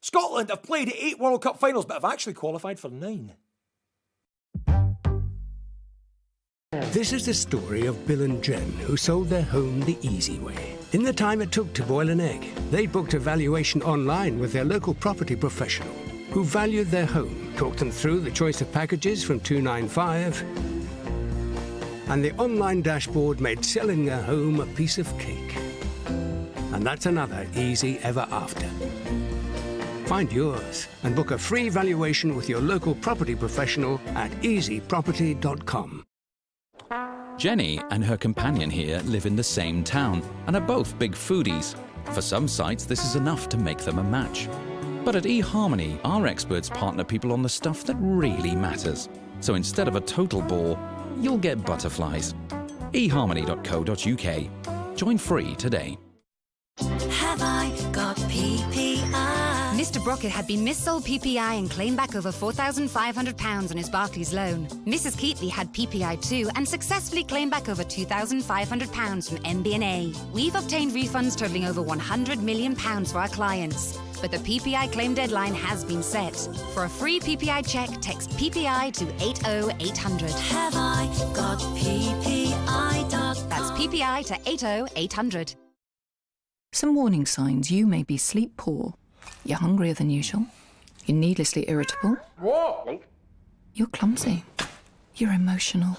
Scotland have played 8 World Cup finals, but have actually qualified for 9. This is the story of Bill and Jen, who sold their home the easy way. In the time it took to boil an egg, they booked a valuation online with their local property professional, who valued their home, talked them through the choice of packages from $295, and the online dashboard made selling their home a piece of cake. And that's another easy ever after. Find yours and book a free valuation with your local property professional at easyproperty.com. Jenny and her companion here live in the same town and are both big foodies. For some sites, this is enough to make them a match. But at eHarmony, our experts partner people on the stuff that really matters. So instead of a total bore, you'll get butterflies. eHarmony.co.uk. Join free today. Have I got PPI? Mr. Brockett had been missold PPI and claimed back over £4,500 on his Barclays loan. Mrs. Keatley had PPI too and successfully claimed back over £2,500 from MB&A. We've obtained refunds totalling over £100 million for our clients. But the PPI claim deadline has been set. For a free PPI check, text PPI to 80800. Have I got PPI? That's PPI to 80800. Some warning signs you may be sleep poor. You're hungrier than usual. You're needlessly irritable. What? You're clumsy. You're emotional.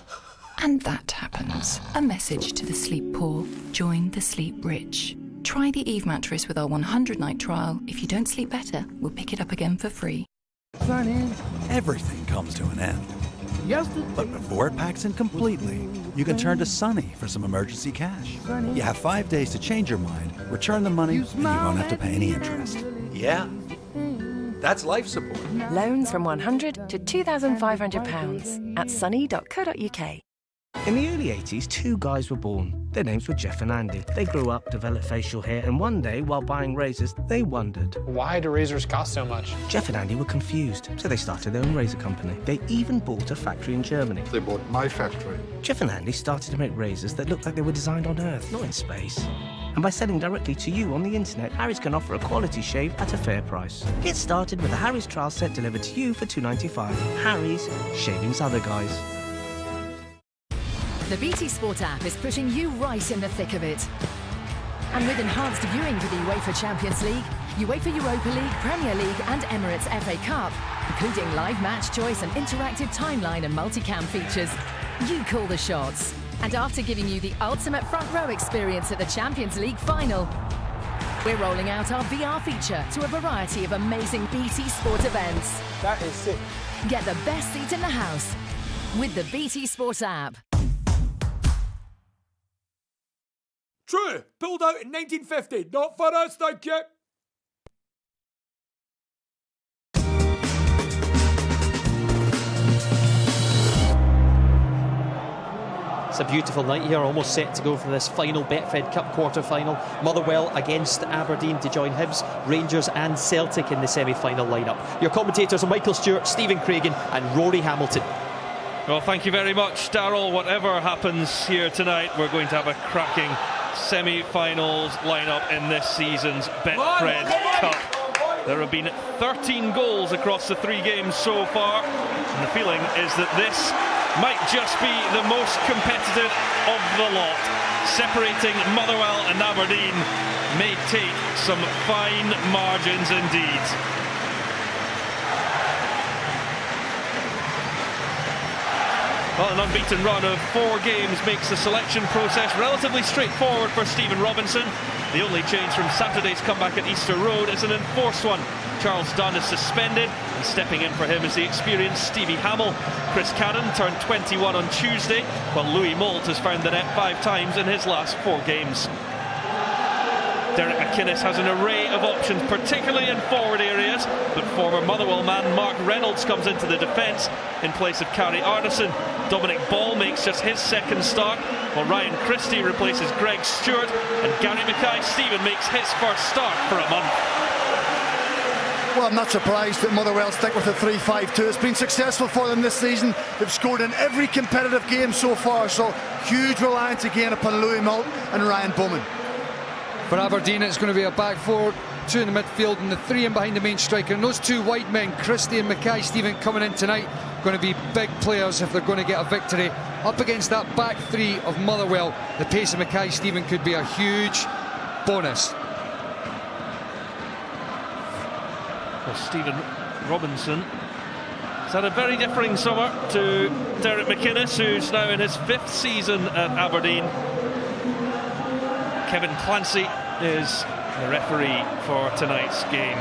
And that happens. A message to the sleep poor. Join the sleep rich. Try the Eve mattress with our 100-night trial. If you don't sleep better, we'll pick it up again for free. Everything comes to an end. But before it packs in completely, you can turn to Sunny for some emergency cash. You have 5 days to change your mind, return the money, and you won't have to pay any interest. Yeah. That's life support. Loans from £100 to £2,500 at sunny.co.uk. In the early 80s, 2 guys were born. Their names were Jeff and Andy. They grew up, developed facial hair, and one day, while buying razors, they wondered, why do razors cost so much? Jeff and Andy were confused, so they started their own razor company. They even bought a factory in Germany. They bought my factory. Jeff and Andy started to make razors that looked like they were designed on Earth, not in space. And by selling directly to you on the internet, Harry's can offer a quality shave at a fair price. Get started with a Harry's trial set delivered to you for $2.95. Harry's, shaving's other guys. The BT Sport app is putting you right in the thick of it. And with enhanced viewing for the UEFA Champions League, UEFA Europa League, Premier League and Emirates FA Cup, including live match choice and interactive timeline and multicam features, you call the shots. And after giving you the ultimate front row experience at the Champions League final, we're rolling out our VR feature to a variety of amazing BT Sport events. That is sick. Get the best seat in the house with the BT Sport app. True. Pulled out in 1950. Not for us, thank you. It's a beautiful night here, almost set to go for this final Betfred Cup quarter-final. Motherwell against Aberdeen to join Hibs, Rangers and Celtic in the semi-final lineup. Your commentators are Michael Stewart, Stephen Craigan and Rory Hamilton. Well, thank you very much, Darryl. Whatever happens here tonight, we're going to have a cracking semi-finals lineup in this season's Betfred Cup. There have been 13 goals across the 3 games so far, and the feeling is that this might just be the most competitive of the lot. Separating Motherwell and Aberdeen may take some fine margins indeed. Well, an unbeaten run of 4 games makes the selection process relatively straightforward for Stephen Robinson. The only change from Saturday's comeback at Easter Road is an enforced one. Charles Dunn is suspended, and stepping in for him is the experienced Stevie Hamill. Chris Cannon turned 21 on Tuesday, while Louis Moult has found the net 5 times in his last 4 games. Derek McInnes has an array of options, particularly in forward areas, but former Motherwell man Mark Reynolds comes into the defence in place of Carrie Arneson. Dominic Ball makes just his second start, while Ryan Christie replaces Greg Stewart, and Gary Mackay-Steven makes his first start for a month. Well, I'm not surprised that Motherwell stick with the 3-5-2. It's been successful for them this season. They've scored in every competitive game so far, so huge reliance again upon Louis Moult and Ryan Bowman. For Aberdeen, it's going to be a back four two in the midfield and the three in behind the main striker. And those two wide men, Christie and Mackay-Stephen, coming in tonight, going to be big players if they're going to get a victory. Up against that back three of Motherwell, the pace of Mackay-Stephen could be a huge bonus. Well, Stephen Robinson has had a very differing summer to Derek McInnes, who's now in his 5th season at Aberdeen. Kevin Clancy is the referee for tonight's game.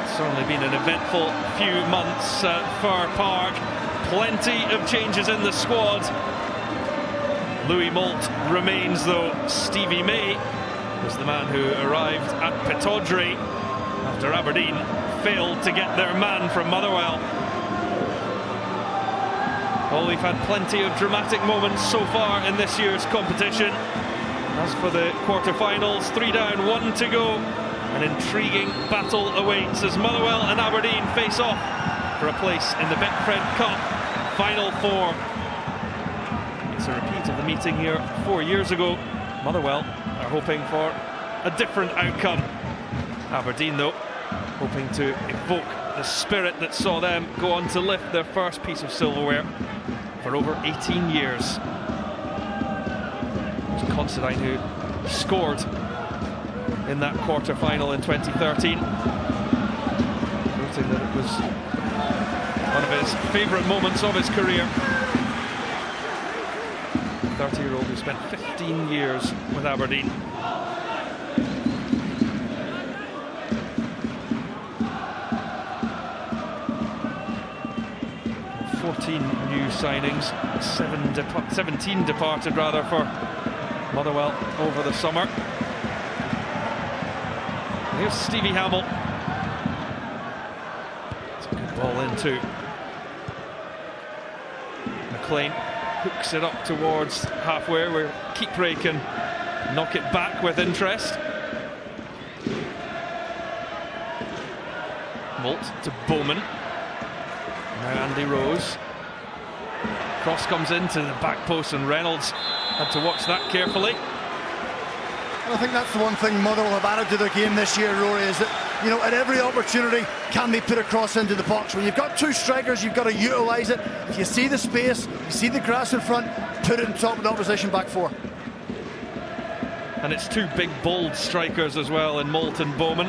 It's certainly been an eventful few months at Fir Park. Plenty of changes in the squad. Louis Moult remains, though. Stevie May was the man who arrived at Pittodrie after Aberdeen failed to get their man from Motherwell. Well, we've had plenty of dramatic moments so far in this year's competition. As for the quarter-finals, 3 down, 1 to go. An intriguing battle awaits as Motherwell and Aberdeen face off for a place in the Betfred Cup Final 4. It's a repeat of the meeting here 4 years ago. Motherwell are hoping for a different outcome. Aberdeen, though, hoping to evoke the spirit that saw them go on to lift their first piece of silverware for over 18 years. It was Considine who scored in that quarter-final in 2013, noting that it was one of his favourite moments of his career. The 30-year-old who spent 15 years with Aberdeen. 14 new signings, 17 departed rather for Motherwell over the summer. And here's Stevie Hamill. It's a good ball in too. McLean hooks it up towards halfway where Keepray can knock it back with interest. Moult to Bowman. Now Andy Rose. Cross comes into the back post and Reynolds had to watch that carefully. And I think that's the one thing Motherwell have added to their game this year, Rory, is that, you know, at every opportunity can they put a cross into the box. When you've got two strikers, you've got to utilise it. If you see the space, you see the grass in front, put it in top of the opposition back four. And it's two big bold strikers as well in Moult and Bowman.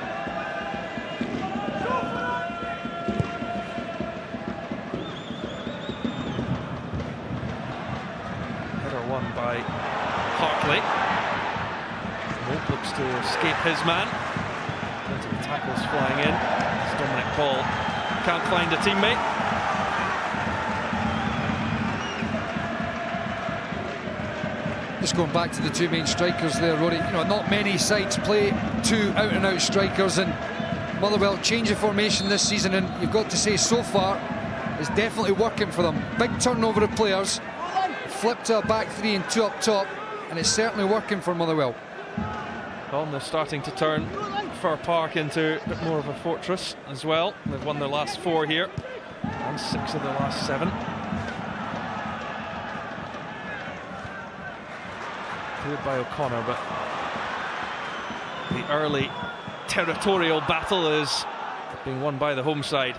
By Hartley. Moult looks to escape his man. Plenty of tackles flying in. As Dominic Paul can't find a teammate. Just going back to the two main strikers there, Rory. You know, not many sides play two out-and-out strikers, and Motherwell change of formation this season, and you've got to say so far it's definitely working for them. Big turnover of players. Flip to a back three and two up top, and it's certainly working for Motherwell. Well, they're starting to turn Fir Park into a bit more of a fortress as well. They've won their last 4 here and 6 of their last 7. Cleared by O'Connor, but the early territorial battle is being won by the home side.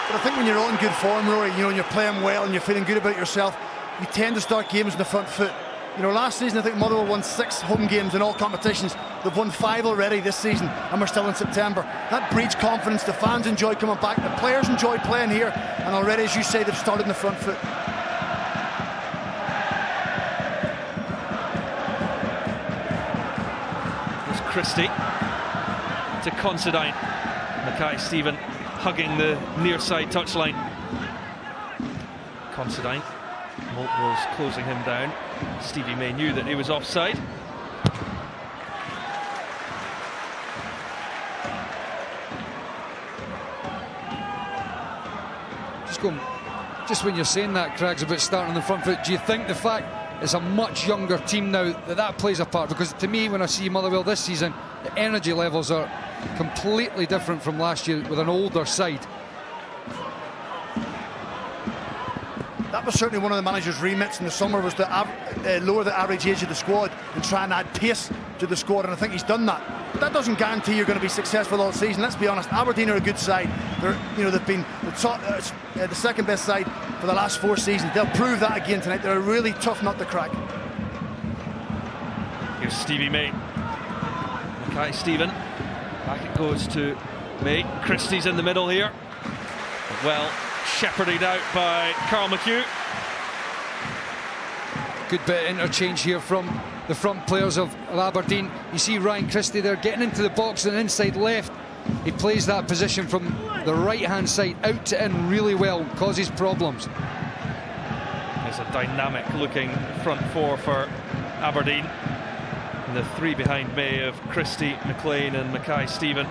But I think when you're on good form, Rory, you know, and you're playing well and you're feeling good about yourself, you tend to start games in the front foot. You know, last season I think Motherwell won 6 home games in all competitions. They've won 5 already this season, and we're still in September. That breeds confidence. The fans enjoy coming back. The players enjoy playing here, and already, as you say, they've started in the front foot. There's Christie to Considine. Mackay-Stephen hugging the near side touchline. Considine. Moult was closing him down. Stevie May knew that he was offside. Just when you're saying that, Craigs, about starting on the front foot, do you think the fact it's a much younger team now that plays a part? Because to me, when I see Motherwell this season, the energy levels are completely different from last year with an older side. that was certainly one of the manager's remits in the summer, was to lower the average age of the squad and try and add pace to the squad, and I think he's done that. But that doesn't guarantee you're going to be successful all season. Let's be honest, Aberdeen are a good side. They've been the second best side for the last 4 seasons. They'll prove that again tonight. They're a really tough nut to crack. Here's Stevie May. Mackay Stephen. Back it goes to May. Christie's in the middle here. Well shepherded out by Carl McHugh. Good bit of interchange here from the front players of Aberdeen. You see Ryan Christie there getting into the box and inside left. He plays that position from the right hand side out to in really well, causes problems. There's a dynamic looking front four for Aberdeen. And the 3 behind May of Christie, McLean and Mackay Stephen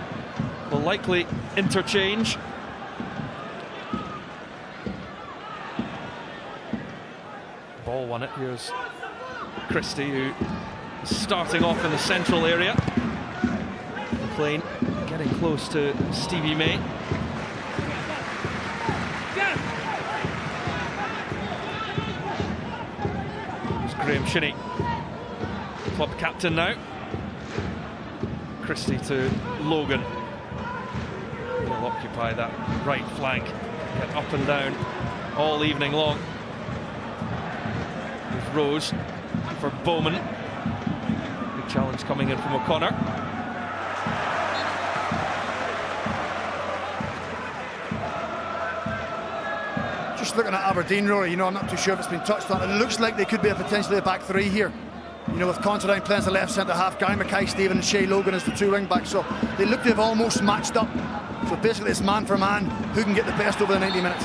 will likely interchange. Ball won it. Here's Christie, who is starting off in the central area. McLean getting close to Stevie May. Here's Graham Shinney, club captain now. Christie to Logan. He'll occupy that right flank, get up and down all evening long. There's Rose for Bowman. Good challenge coming in from O'Connor. Just looking at Aberdeen, Rory, I'm not too sure if it's been touched on. It looks like they could be potentially a back 3 here. With Considine playing as the left centre half, Guy Mackay Stephen and Shea Logan as the 2 wing backs. So they look to have almost matched up. So basically it's man for man, who can get the best over the 90 minutes.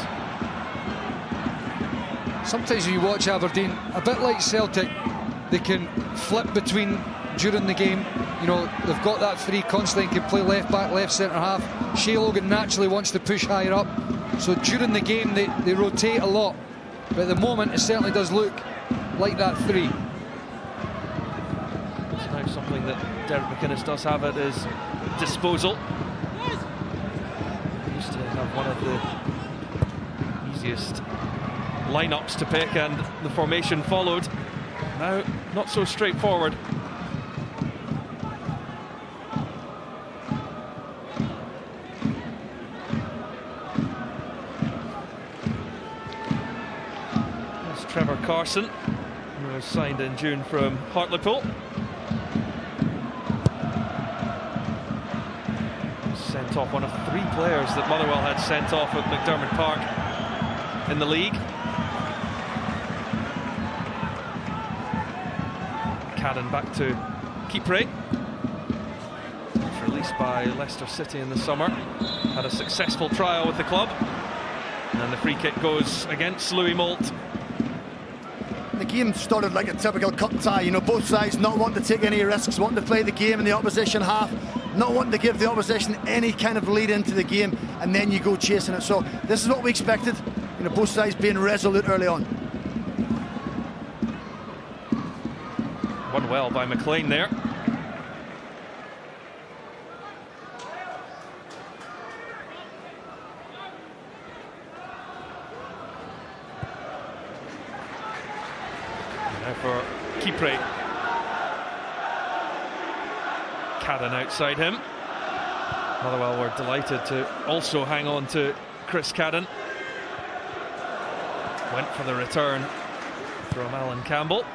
Sometimes when you watch Aberdeen, a bit like Celtic, they can flip between during the game. They've got that 3. Considine can play left back, left centre half. Shea Logan naturally wants to push higher up. So during the game they rotate a lot. But at the moment it certainly does look like that 3. It's now something that Derek McInnes does have at his disposal. He used to have one of the easiest lineups to pick, and the formation followed. Now not so straightforward. There's Trevor Carson, who was signed in June from Hartlepool. Sent off, one of 3 players that Motherwell had sent off at McDermott Park in the league. Cadden back to Kipre. Was released by Leicester City in the summer. Had a successful trial with the club. And the free kick goes against Louis Moult. The game started like a typical cup tie, both sides not wanting to take any risks, wanting to play the game in the opposition half, not wanting to give the opposition any kind of lead into the game, and then you go chasing it. So this is what we expected, both sides being resolute early on. Won well by McLean there. Now for Kipre. Cadden outside him. Motherwell were delighted to also hang on to Chris Cadden. Went for the return from Alan Campbell.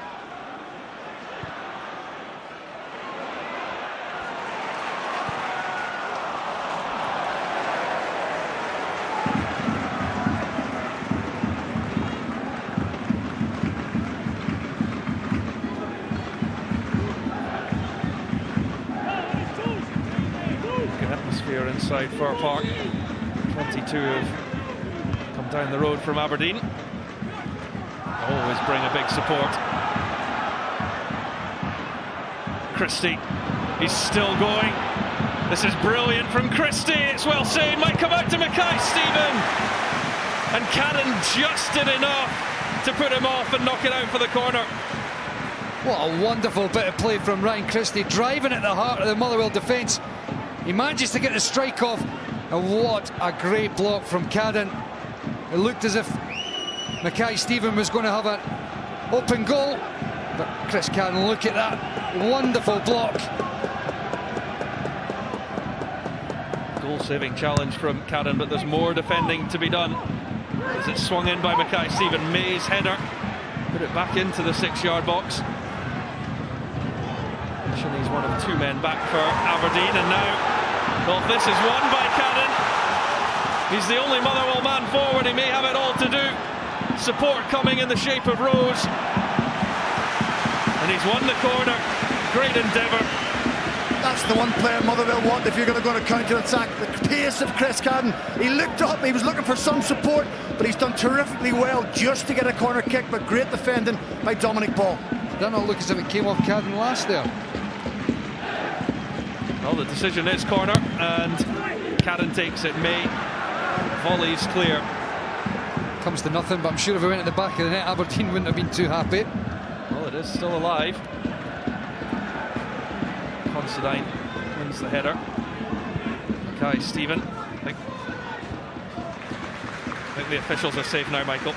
Inside Fir Park. 22 have come down the road from Aberdeen. Always bring a big support. Christie, he's still going. This is brilliant from Christie. It's well saved. Might come out to Mackay Stephen. And Cadden just did enough to put him off and knock it out for the corner. What a wonderful bit of play from Ryan Christie, driving at the heart of the Motherwell defence. He manages to get the strike off, and what a great block from Cadden. It looked as if Mackay-Stephen was going to have an open goal, but Chris Cadden, look at that wonderful block. Goal-saving challenge from Cadden, but there's more defending to be done. As it's swung in by Mackay-Stephen, May's header put it back into the 6-yard box. He's one of 2 men back for Aberdeen, and now, well, this is won by Cadden. He's the only Motherwell man forward. He may have it all to do. Support coming in the shape of Rose, and he's won the corner. Great endeavour. That's the one player Motherwell want if you're going to go to counter-attack. The pace of Chris Cadden. He looked up, he was looking for some support, but he's done terrifically well just to get a corner kick, but great defending by Dominic Ball. Did not look as if it came off Cadden last there. Well, the decision is corner, and Cadden takes it. May volleys clear. Comes to nothing, but I'm sure if it went at the back of the net, Aberdeen wouldn't have been too happy. Well, it is still alive. Considine wins the header. Mackay-Stephen. I think the officials are safe now, Michael.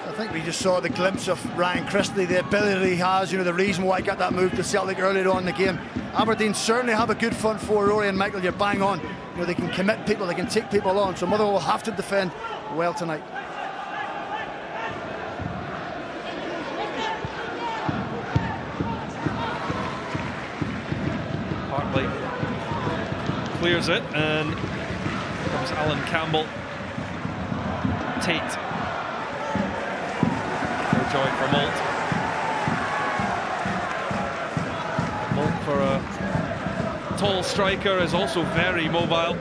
I think we just saw the glimpse of Ryan Christie, the ability he has, you know, the reason why he got that move to Celtic earlier on in the game. Aberdeen certainly have a good front four, Rory and Michael, you're bang on. You know, they can commit people, they can take people on, so Motherwell will have to defend well tonight. Hartley clears it, and comes Alan Campbell. Tate. No joy for Moult. Moult, for a tall striker, is also very mobile.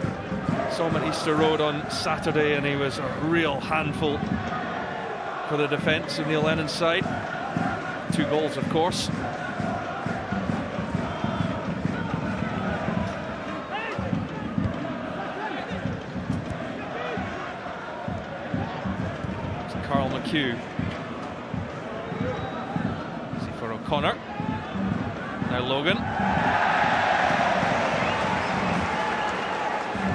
Saw him at Easter Road on Saturday, and he was a real handful for the defence of Neil Lennon's side. 2 goals, of course. Carl McHugh. See for O'Connor. Now Logan.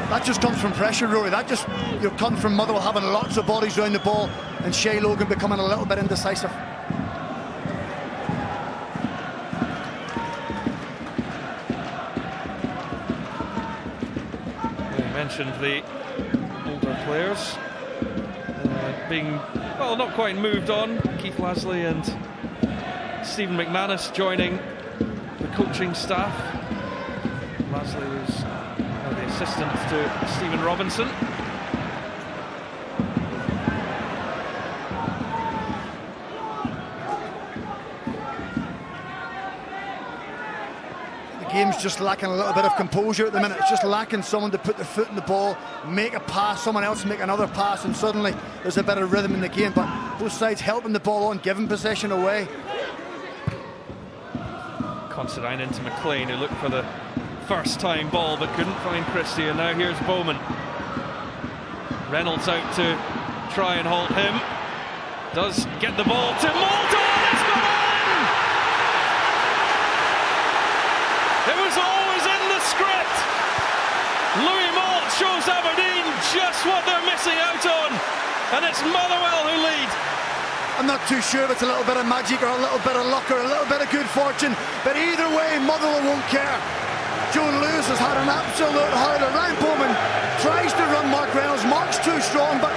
That just comes from pressure, Rory. That just comes from Motherwell having lots of bodies around the ball and Shay Logan becoming a little bit indecisive. We mentioned the older players being, well, not quite moved on. Keith Lasley and Stephen McManus joining the coaching staff. Lasley was the assistant to Stephen Robinson. The game's just lacking a little bit of composure at the minute. It's just lacking someone to put their foot in the ball, make a pass, someone else make another pass, and suddenly there's a bit of rhythm in the game. But both sides helping the ball on, giving possession away. Considine into McLean, who looked for the first time ball but couldn't find Christie, and now here's Bowman. Reynolds out to try and halt him. Does get the ball to Moult. It's gone! It was always in the script. Louis Moult shows Aberdeen just what they're missing out on, and it's Motherwell who lead. I'm not too sure if it's a little bit of magic or a little bit of luck or a little bit of good fortune, but either way, Motherwell won't care. Joe Lewis has had an absolute howler. Ryan Bowman tries to run Mark Reynolds. Mark's too strong, but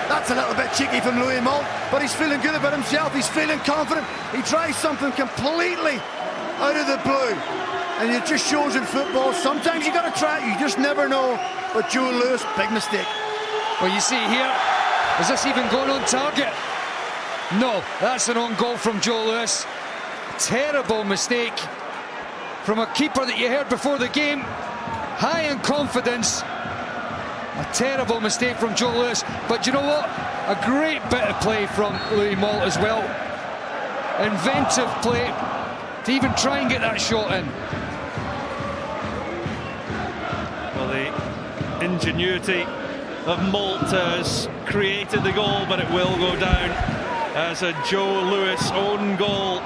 that's a little bit cheeky from Louis Moult. But he's feeling good about himself. He's feeling confident. He tries something completely out of the blue, and it just shows in football. Sometimes you got to try it. You just never know. But Joe Lewis, big mistake. Well, you see here, is this even going on target? No, that's an own goal from Joe Lewis. Terrible mistake from a keeper that you heard before the game. High in confidence. A terrible mistake from Joe Lewis. But you know what? A great bit of play from Louis Moult as well. Inventive play to even try and get that shot in. Well, the ingenuity of Moult has created the goal, but it will go down as a Joe Lewis own goal.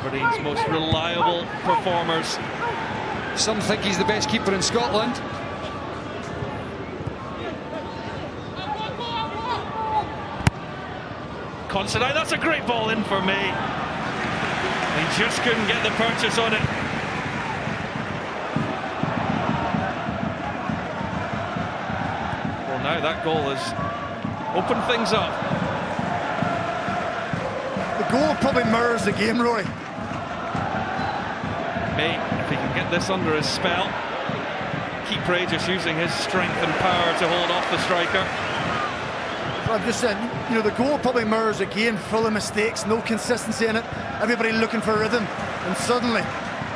Aberdeen's most reliable performers. Some think he's the best keeper in Scotland. Considine, that's a great ball in for May. He just couldn't get the purchase on it. Well, now that goal has opened things up. The goal probably mirrors the game, Rory. May, if he can get this under his spell. Keeper just using his strength and power to hold off the striker. I've just said, you know, the goal probably mirrors a game full of mistakes, no consistency in it, everybody looking for rhythm, and suddenly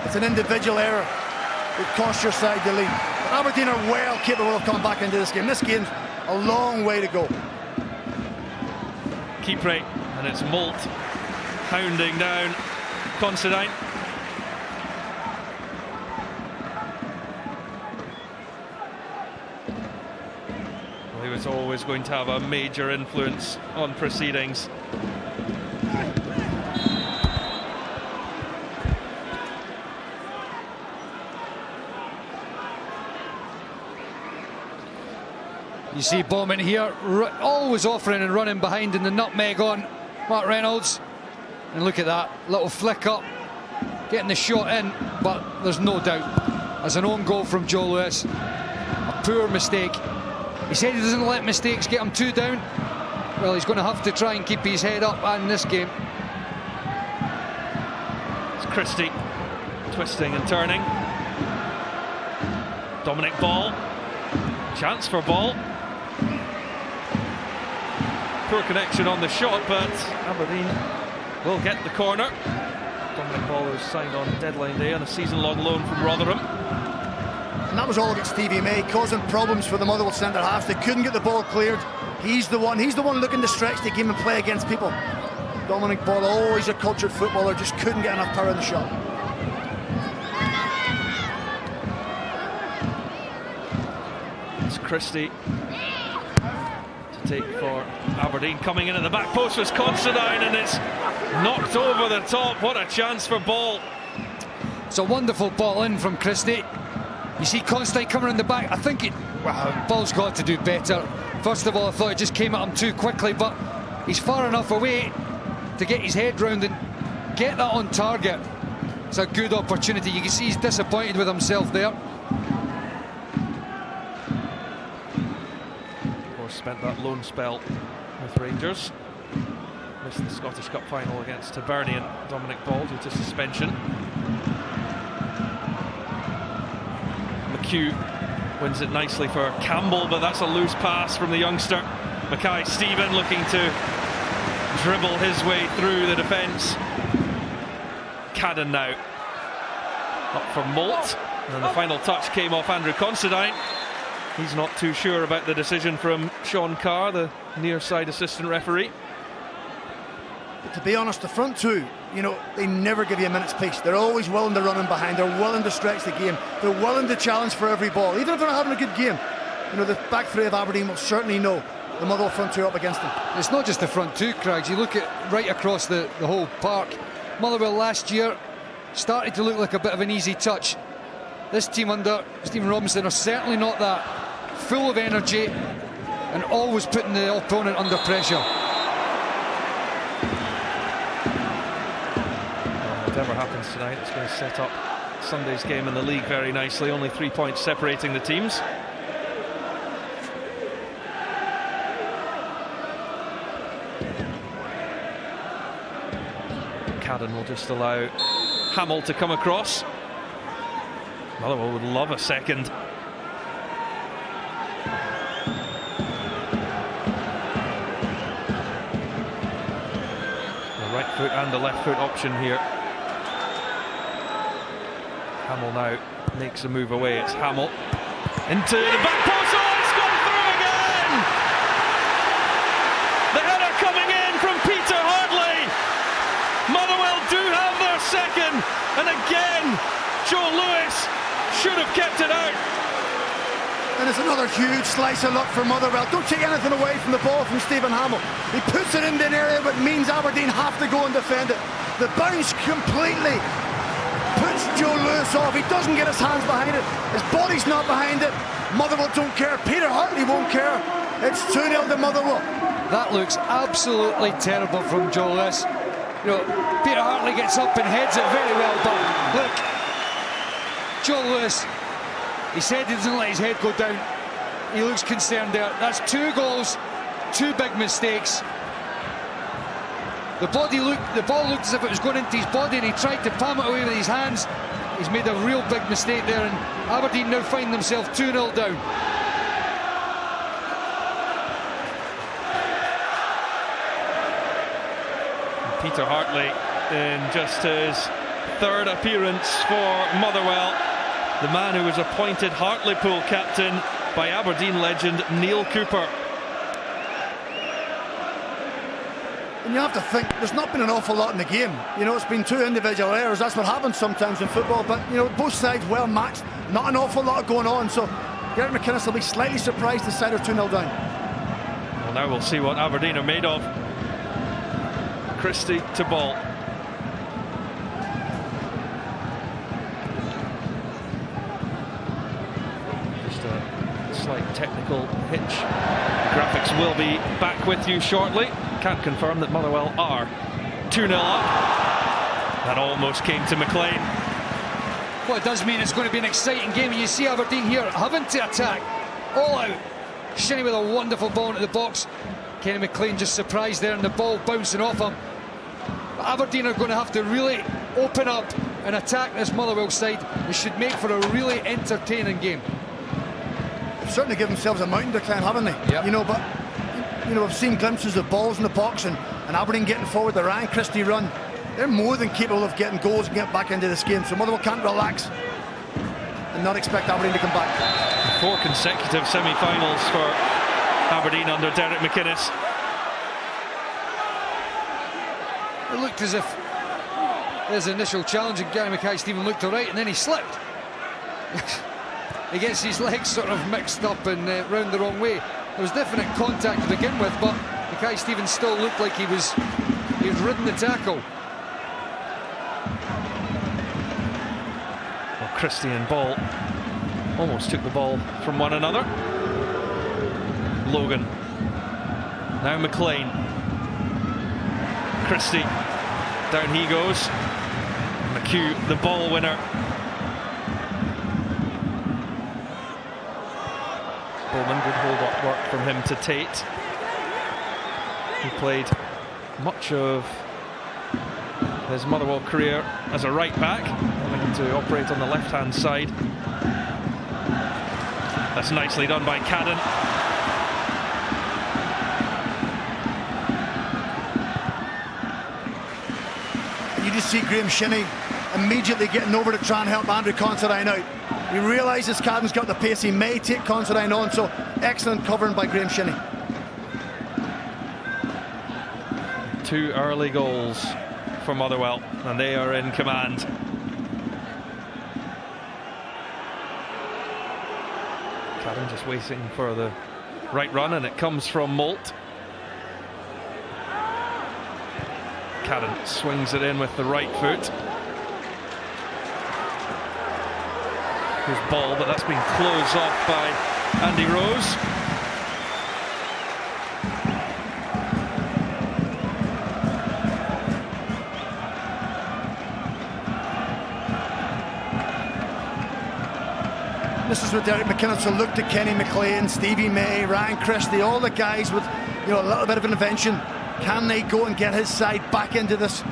it's an individual error that costs your side the lead. But Aberdeen are well capable of coming back into this game. This game's a long way to go. Keeper, and it's Molt hounding down Considine. He was always going to have a major influence on proceedings. You see Bowman here, always offering and running behind in the nutmeg on Mark Reynolds. And look at that, little flick up, getting the shot in, but there's no doubt. As an own goal from Joe Lewis, a poor mistake. He said he doesn't let mistakes get him too down. Well, he's going to have to try and keep his head up in this game. It's Christie twisting and turning. Dominic Ball, chance for Ball. Poor connection on the shot, but Aberdeen will get the corner. Dominic Ball was signed on deadline day on a season-long loan from Rotherham. And that was all against Stevie May, causing problems for the Motherwell centre halves. They couldn't get the ball cleared. He's the one looking to stretch the game and play against people. Dominic Ball, always a cultured footballer, just couldn't get enough power in the shot. It's Christie to take for Aberdeen. Coming in at the back post was Considine, and it's knocked over the top. What a chance for Ball. It's a wonderful ball in from Christie. You see Considine coming in the back. I think Ball's got to do better. First of all, I thought it just came at him too quickly, but he's far enough away to get his head round and get that on target. It's a good opportunity. You can see he's disappointed with himself there. Of course, spent that loan spell with Rangers. Missed the Scottish Cup final against Aberdeen. Dominic Ball due to suspension. McHugh wins it nicely for Campbell, but that's a loose pass from the youngster. Mackay Stephen looking to dribble his way through the defence. Cadden now up for Molt, and the final touch came off Andrew Considine. He's not too sure about the decision from Sean Carr, the near side assistant referee. But to be honest, the front two, you know, they never give you a minute's peace. They're always willing to run in behind. They're willing to stretch the game. They're willing to challenge for every ball, even if they're not having a good game. You know, the back three of Aberdeen will certainly know the Motherwell front two up against them. It's not just the front two, Craigs. You look at right across the whole park. Motherwell last year started to look like a bit of an easy touch. This team under Stephen Robinson are certainly not that. Full of energy and always putting the opponent under pressure. Whatever happens tonight, it's going to set up Sunday's game in the league very nicely. Only 3 points separating the teams. Cadden will just allow Hamill to come across. Motherwell would love a second. The right foot and the left foot option here. Hamill now makes a move away. It's Hamill into the back post. Oh, it's gone through again! The header coming in from Peter Hardley. Motherwell do have their second, and again Joe Lewis should have kept it out. And it's another huge slice of luck for Motherwell. Don't take anything away from the ball from Stephen Hamill. He puts it in the area, but means Aberdeen have to go and defend it. The bounce completely puts Joe Lewis off. He doesn't get his hands behind it. His body's not behind it. Motherwell don't care. Peter Hartley won't care. It's 2-0 to Motherwell. That looks absolutely terrible from Joe Lewis. You know, Peter Hartley gets up and heads it very well, but look, Joe Lewis, he said he doesn't let his head go down. He looks concerned there. That's 2 goals, 2 big mistakes. The ball looked as if it was going into his body, and he tried to palm it away with his hands. He's made a real big mistake there, and Aberdeen now find themselves 2-0 down. Peter Hartley in just his 3rd appearance for Motherwell. The man who was appointed Hartlepool captain by Aberdeen legend Neil Cooper. And you have to think, there's not been an awful lot in the game. You know, it's been 2 individual errors. That's what happens sometimes in football. But, you know, both sides well matched. Not an awful lot going on. So, Gareth McInnes will be slightly surprised the side are 2-0 down. Well, now we'll see what Aberdeen are made of. Christie to ball. Just a slight technical hitch. Graphics will be back with you shortly. Can't confirm that Motherwell are 2-0 up. That almost came to McLean. Well, it does mean it's going to be an exciting game, and you see Aberdeen here having to attack all out. Shinnie with a wonderful ball into the box. Kenny McLean just surprised there, and the ball bouncing off him. But Aberdeen are going to have to really open up and attack this Motherwell side. They should make for a really entertaining game. They've certainly given themselves a mountain to climb, haven't they? Yep. You know, but you know, we've seen glimpses of balls in the box, and Aberdeen getting forward, the Ryan Christie run. They're more than capable of getting goals and getting back into this game. So Motherwell can't relax and not expect Aberdeen to come back. 4 consecutive semi-finals for Aberdeen under Derek McInnes. It looked as if his initial challenge, and Gary Mackay-Steven looked all right, and then he slipped. He gets his legs sort of mixed up and round the wrong way. There was definite contact to begin with, but Mackay-Steven still looked like he was ridden the tackle. Well, Christie and Ball almost took the ball from one another. Logan. Now McLean. Christie. Down he goes. McHugh, the ball winner. Bowman, good hold-up work from him to Tate. He played much of his Motherwell career as a right-back, having to operate on the left-hand side. That's nicely done by Cadden. You just see Graham Shinnie immediately getting over to try and help Andrew Considine out. He realises Cadden's got the pace. He may take Considine on, so excellent covering by Graham Shinnie. 2 early goals for Motherwell, and they are in command. Cadden just waiting for the right run, and it comes from Molt. Cadden swings it in with the right foot. His ball, but that's been closed off by Andy Rose. This is where Derek McInnes will look to Kenny McLean, Stevie May, Ryan Christie, all the guys with, you know, a little bit of intervention. Can they go and get his side back into this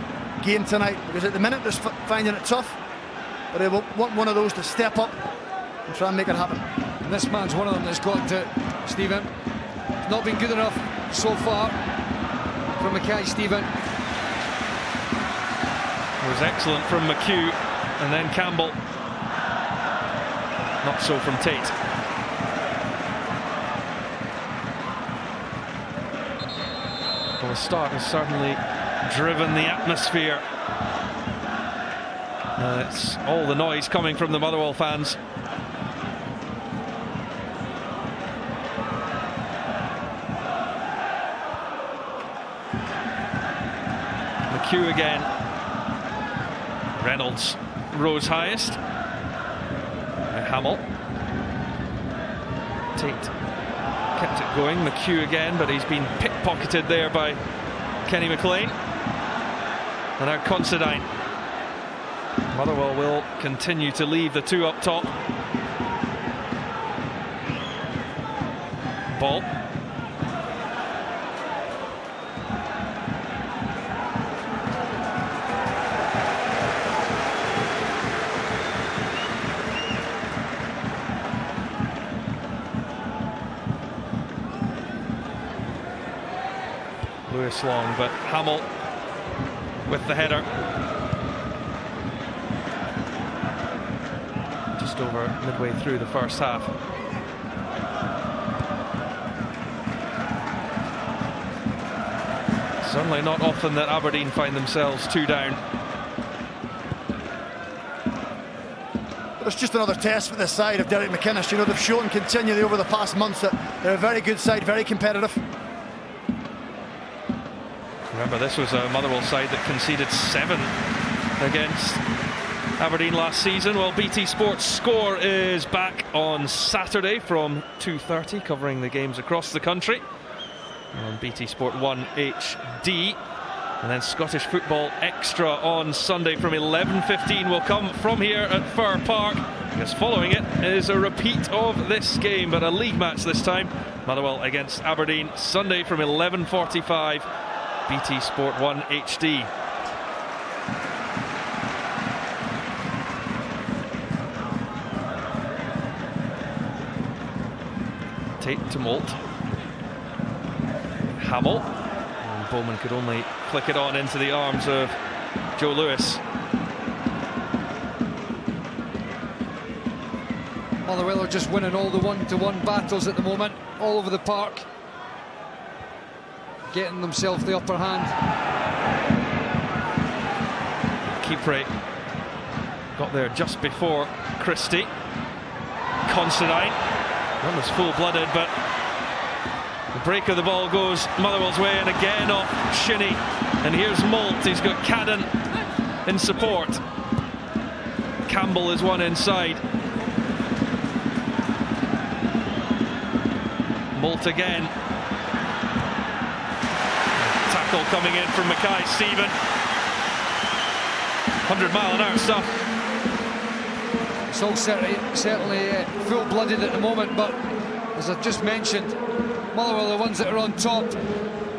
game tonight? Because at the minute they're finding it tough, but they will want one of those to step up and try and make it happen. And this man's one of them that's got to, Stephen. It's not been good enough so far from Mackay-Steven. It was excellent from McHugh, and then Campbell. Not so from Tate. Well, the start has certainly driven the atmosphere. It's all the noise coming from the Motherwell fans. McHugh again. Reynolds rose highest. Hamill. Tate kept it going. McHugh again, but he's been pickpocketed there by Kenny McLean. And now Considine. Motherwell will continue to leave the two up top. Ball. Lewis long, but Hamill with the header. Just over midway through the first half. Certainly not often that Aberdeen find themselves two down. But it's just another test for this side of Derek McInnes. You know, they've shown continually over the past months that they're a very good side, very competitive. Remember, this was a Motherwell side that conceded 7 against Aberdeen last season. Well, BT Sports Score is back on Saturday from 2:30, covering the games across the country on BT Sport 1 HD. And then Scottish Football Extra on Sunday from 11:15 will come from here at Fir Park, because following it is a repeat of this game, but a league match this time. Motherwell against Aberdeen, Sunday from 11:45. BT Sport 1 HD. Tate to Molt. Hamill. And Bowman could only flick it on into the arms of Joe Lewis. Motherwell are just winning all the one-to-one battles at the moment, all over the park, getting themselves the upper hand. Kipre got there just before Christie. Considine. That was full-blooded, but the break of the ball goes Motherwell's way, and again off Shinnie. And here's Molt. He's got Cadden in support. Campbell is one inside. Molt again. Tackle coming in from Mackay-Steven. 100-mile-an-hour stuff. It's all certainly full-blooded at the moment, but as I've just mentioned, Motherwell are the ones that are on top.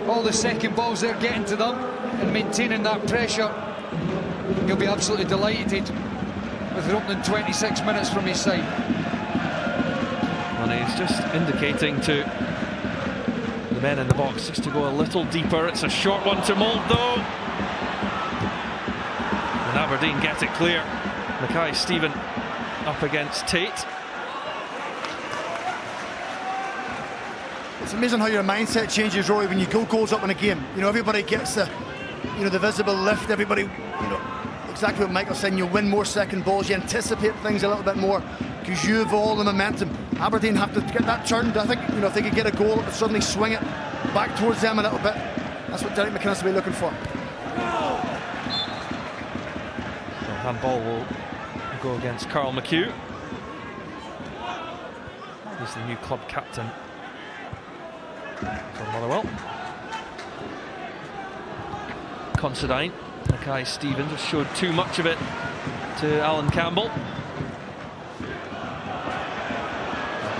All the second balls they're getting to them and maintaining that pressure. He'll be absolutely delighted with the opening 26 minutes from his side. And he's just indicating to the men in the box just to go a little deeper. It's a short one to Molt, though. And Aberdeen get it clear. Mackay-Steven up against Tate. It's amazing how your mindset changes, Roy, when you go goals up in a game. You know, everybody gets the, you know, the visible lift. Everybody, you know, exactly what Michael's saying. You win more second balls. You anticipate things a little bit more because you have all the momentum. Aberdeen have to get that turned. I think, you know, if they could get a goal, it would suddenly swing it back towards them a little bit. That's what Derek McInnes will be looking for. So handball will go against Carl McHugh. He's the new club captain for Motherwell. Considine. Mackay-Steven just showed too much of it to Alan Campbell.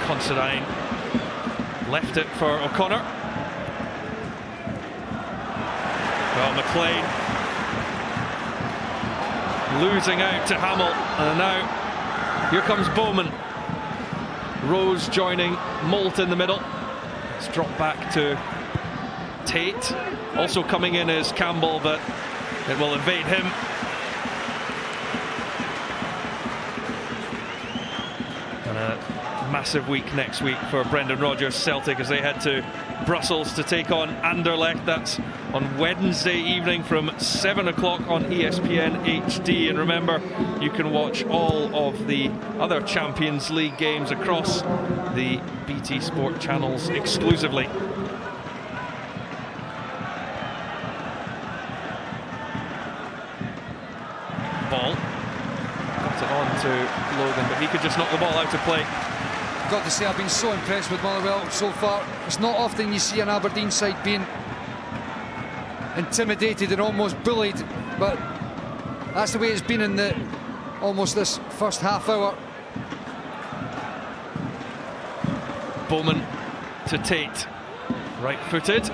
Considine left it for O'Connor. Well, McLean losing out to Hamill, and now here comes Bowman. Rose joining Molt in the middle. It's dropped back to Tate. Also coming in is Campbell, but it will evade him. And a massive week next week for Brendan Rodgers' Celtic as they head to Brussels to take on Anderlecht. That's on Wednesday evening from 7 o'clock on ESPN HD. And remember, you can watch all of the other Champions League games across the BT Sport channels exclusively. Ball. to Logan, but he could just knock the ball out of play. I've got to say, I've been so impressed with Motherwell so far. It's not often you see an Aberdeen side being intimidated and almost bullied, but that's the way it's been in almost this first half hour. Bowman to Tate, right-footed.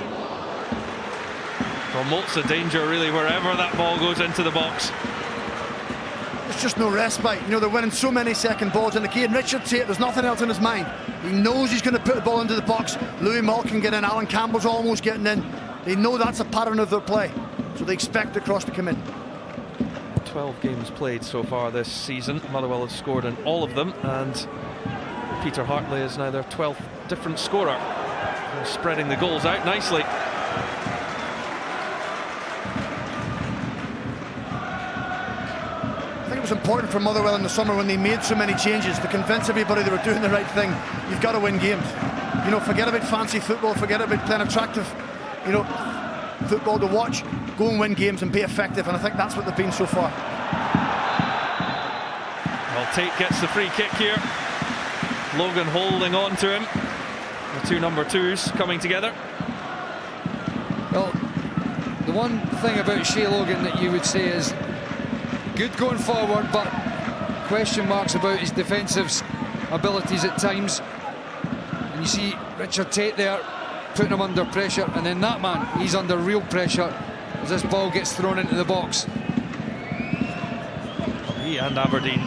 Well, lots of danger really wherever that ball goes into the box. There's just no respite. You know, they're winning so many second balls, and again, Richard Tate, there's nothing else in his mind. He knows he's going to put the ball into the box. Louis Mull can get in, Alan Campbell's almost getting in. They know that's a pattern of their play, so they expect the cross to come in. 12 games played so far this season. Motherwell have scored in all of them, and Peter Hartley is now their 12th different scorer. They're spreading the goals out nicely. I think it was important for Motherwell in the summer when they made so many changes to convince everybody they were doing the right thing. You've got to win games. You know, forget about fancy football, forget about playing attractive, you know, football to watch. Go and win games and be effective, and I think that's what they've been so far. Well, Tate gets the free kick here. Logan holding on to him. The two number twos coming together. Well, the one thing about Shea Logan that you would say is good going forward, but question marks about his defensive abilities at times. And you see Richard Tate there putting him under pressure, and then that man, he's under real pressure as this ball gets thrown into the box. He and Aberdeen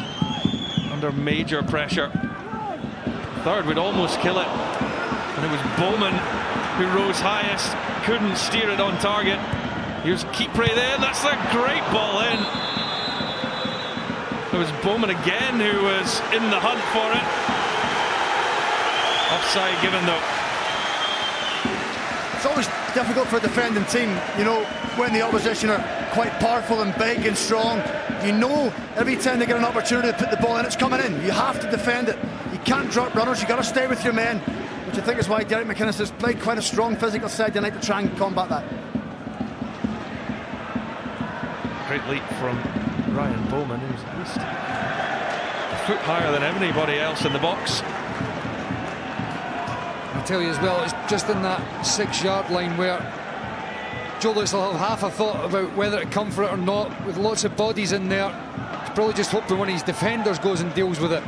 under major pressure. Third would almost kill it, and it was Bowman who rose highest, couldn't steer it on target. Here's Kipre there, that's a great ball in. It was Bowman again who was in the hunt for it. Offside given though. It's always difficult for a defending team, you know, when the opposition are quite powerful and big and strong. You know, every time they get an opportunity to put the ball in, it's coming in. You have to defend it. You can't drop runners, you've got to stay with your men, which I think is why Derek McInnes has played quite a strong physical side tonight to try and combat that. Great leap from Ryan Bowman, who's at least a foot higher than anybody else in the box. I tell you as well, it's just in that 6-yard line where Joe Lutz will have half a thought about whether to come for it or not. With lots of bodies in there, he's probably just hoping one of his defenders goes and deals with it.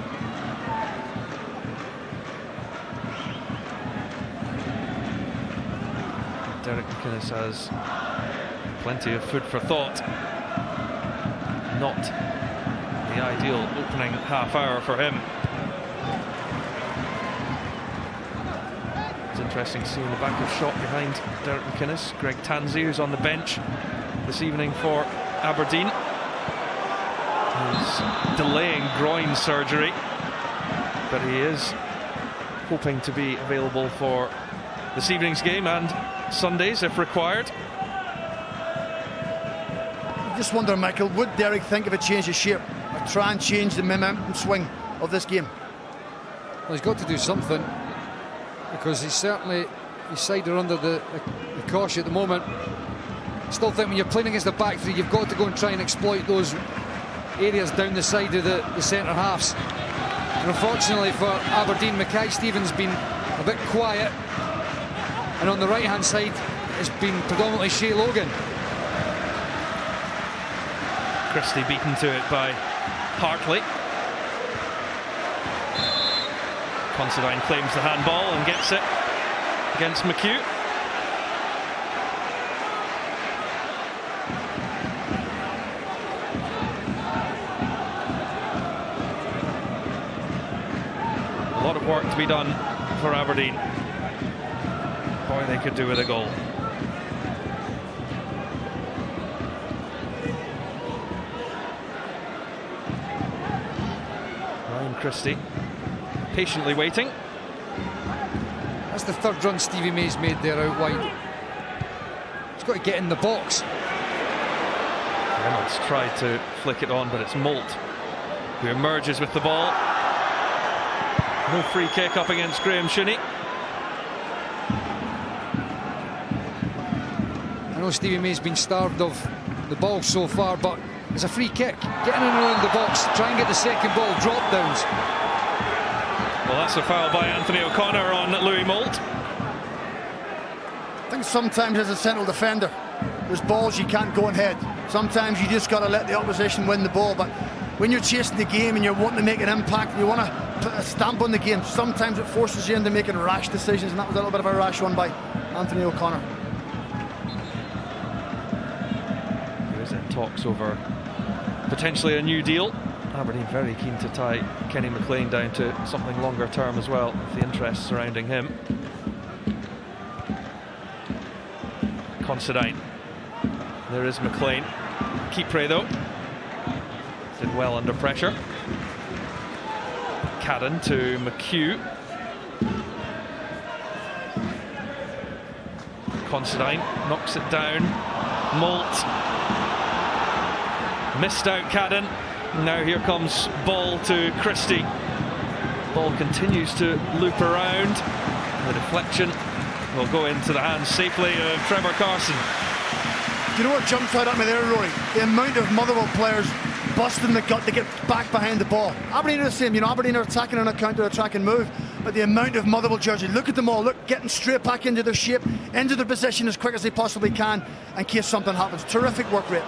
Derek McInnes has plenty of food for thought. Not the ideal opening half hour for him. It's interesting seeing the back of shot behind Derek McInnes. Greg Tansey, who's on the bench this evening for Aberdeen, he's delaying groin surgery, but he is hoping to be available for this evening's game and Sundays if required. I just wonder, Michael, would Derek think of a change of shape or try and change the momentum swing of this game? Well, he's got to do something, because he's certainly, his side are under the caution at the moment. I still think when you're playing against the back three, you've got to go and try and exploit those areas down the side of the centre halves. And unfortunately for Aberdeen, Mackay-Stevens been a bit quiet, and on the right hand side it's been predominantly Shea Logan. Christie beaten to it by Hartley. Considine claims the handball and gets it against McHugh. A lot of work to be done for Aberdeen. Boy, they could do with a goal. Ryan Christie patiently waiting. That's the third run Stevie May's made there out wide. He's got to get in the box. Reynolds tried to flick it on, but it's Molt who emerges with the ball. No free kick up against Graham Shinney. I know Stevie May's been starved of the ball so far, but It's a free kick. Getting in around the box, try and get the second ball, drop downs. Well, that's a foul by Anthony O'Connor on Louis Moult. I think sometimes as a central defender, there's balls you can't go and head. Sometimes you just got to let the opposition win the ball. But when you're chasing the game and you're wanting to make an impact and you want to put a stamp on the game, sometimes it forces you into making rash decisions, and that was a little bit of a rash one by Anthony O'Connor. There is in talks over potentially a new deal. Aberdeen very keen to tie Kenny McLean down to something longer term as well, with the interest surrounding him. Considine. There is McLean. Kipre though did well under pressure. Cadden to McHugh. Considine knocks it down. Moult missed out Cadden. Now here comes ball to Christie. Ball continues to loop around. The deflection will go into the hands safely of Trevor Carson. Do you know what jumped out at me there, Rory? The amount of Motherwell players busting the gut to get back behind the ball. Aberdeen are the same, you know, Aberdeen are attacking on a counter-attacking move, but the amount of Motherwell jerseys, look at them all, look, getting straight back into their shape, into their position as quick as they possibly can in case something happens. Terrific work rate.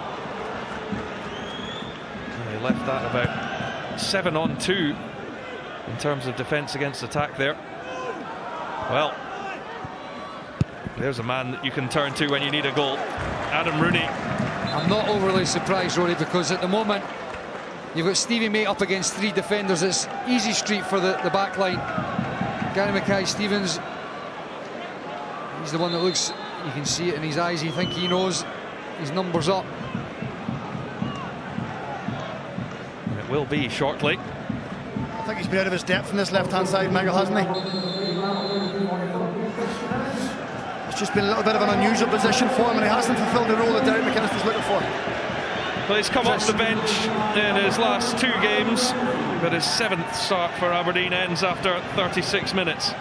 They left that about 7-on-2 in terms of defence against attack there. Well, there's a man that you can turn to when you need a goal. Adam Rooney. I'm not overly surprised, Rory, because at the moment you've got Stevie Mate up against three defenders. It's easy street for the back line. Gary Mackay-Stevens, he's the one that looks, you can see it in his eyes, you think he knows his numbers up. And it will be shortly. I think he's been out of his depth in this left-hand side, Michael, hasn't he? It's just been a little bit of an unusual position for him, and he hasn't fulfilled the role that Derek McInnes was looking for. Well, he's come off the bench in his last 2 games, but his 7th start for Aberdeen ends after 36 minutes.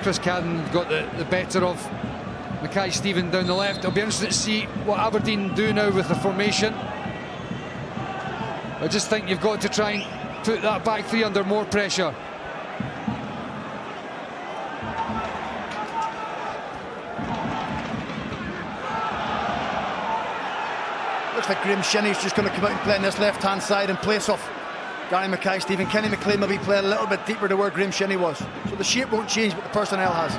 Chris Cadden got the better of Mackay-Stevens down the left. It'll be interesting to see what Aberdeen do now with the formation. I just think you've got to try and put that back three under more pressure. Looks like Graham Shinney's just going to come out and play on this left-hand side and place off Gary Mackay-Stevens. Kenny McLean will be playing a little bit deeper to where Graham Shinney was. So the shape won't change, but the personnel has.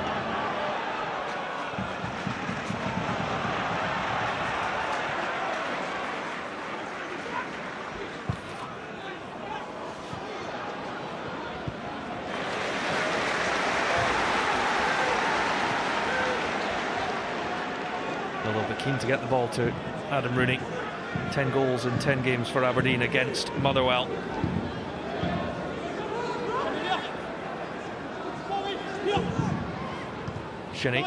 They'll be keen to get the ball to Adam Rooney. 10 goals in 10 games for Aberdeen against Motherwell. Shinney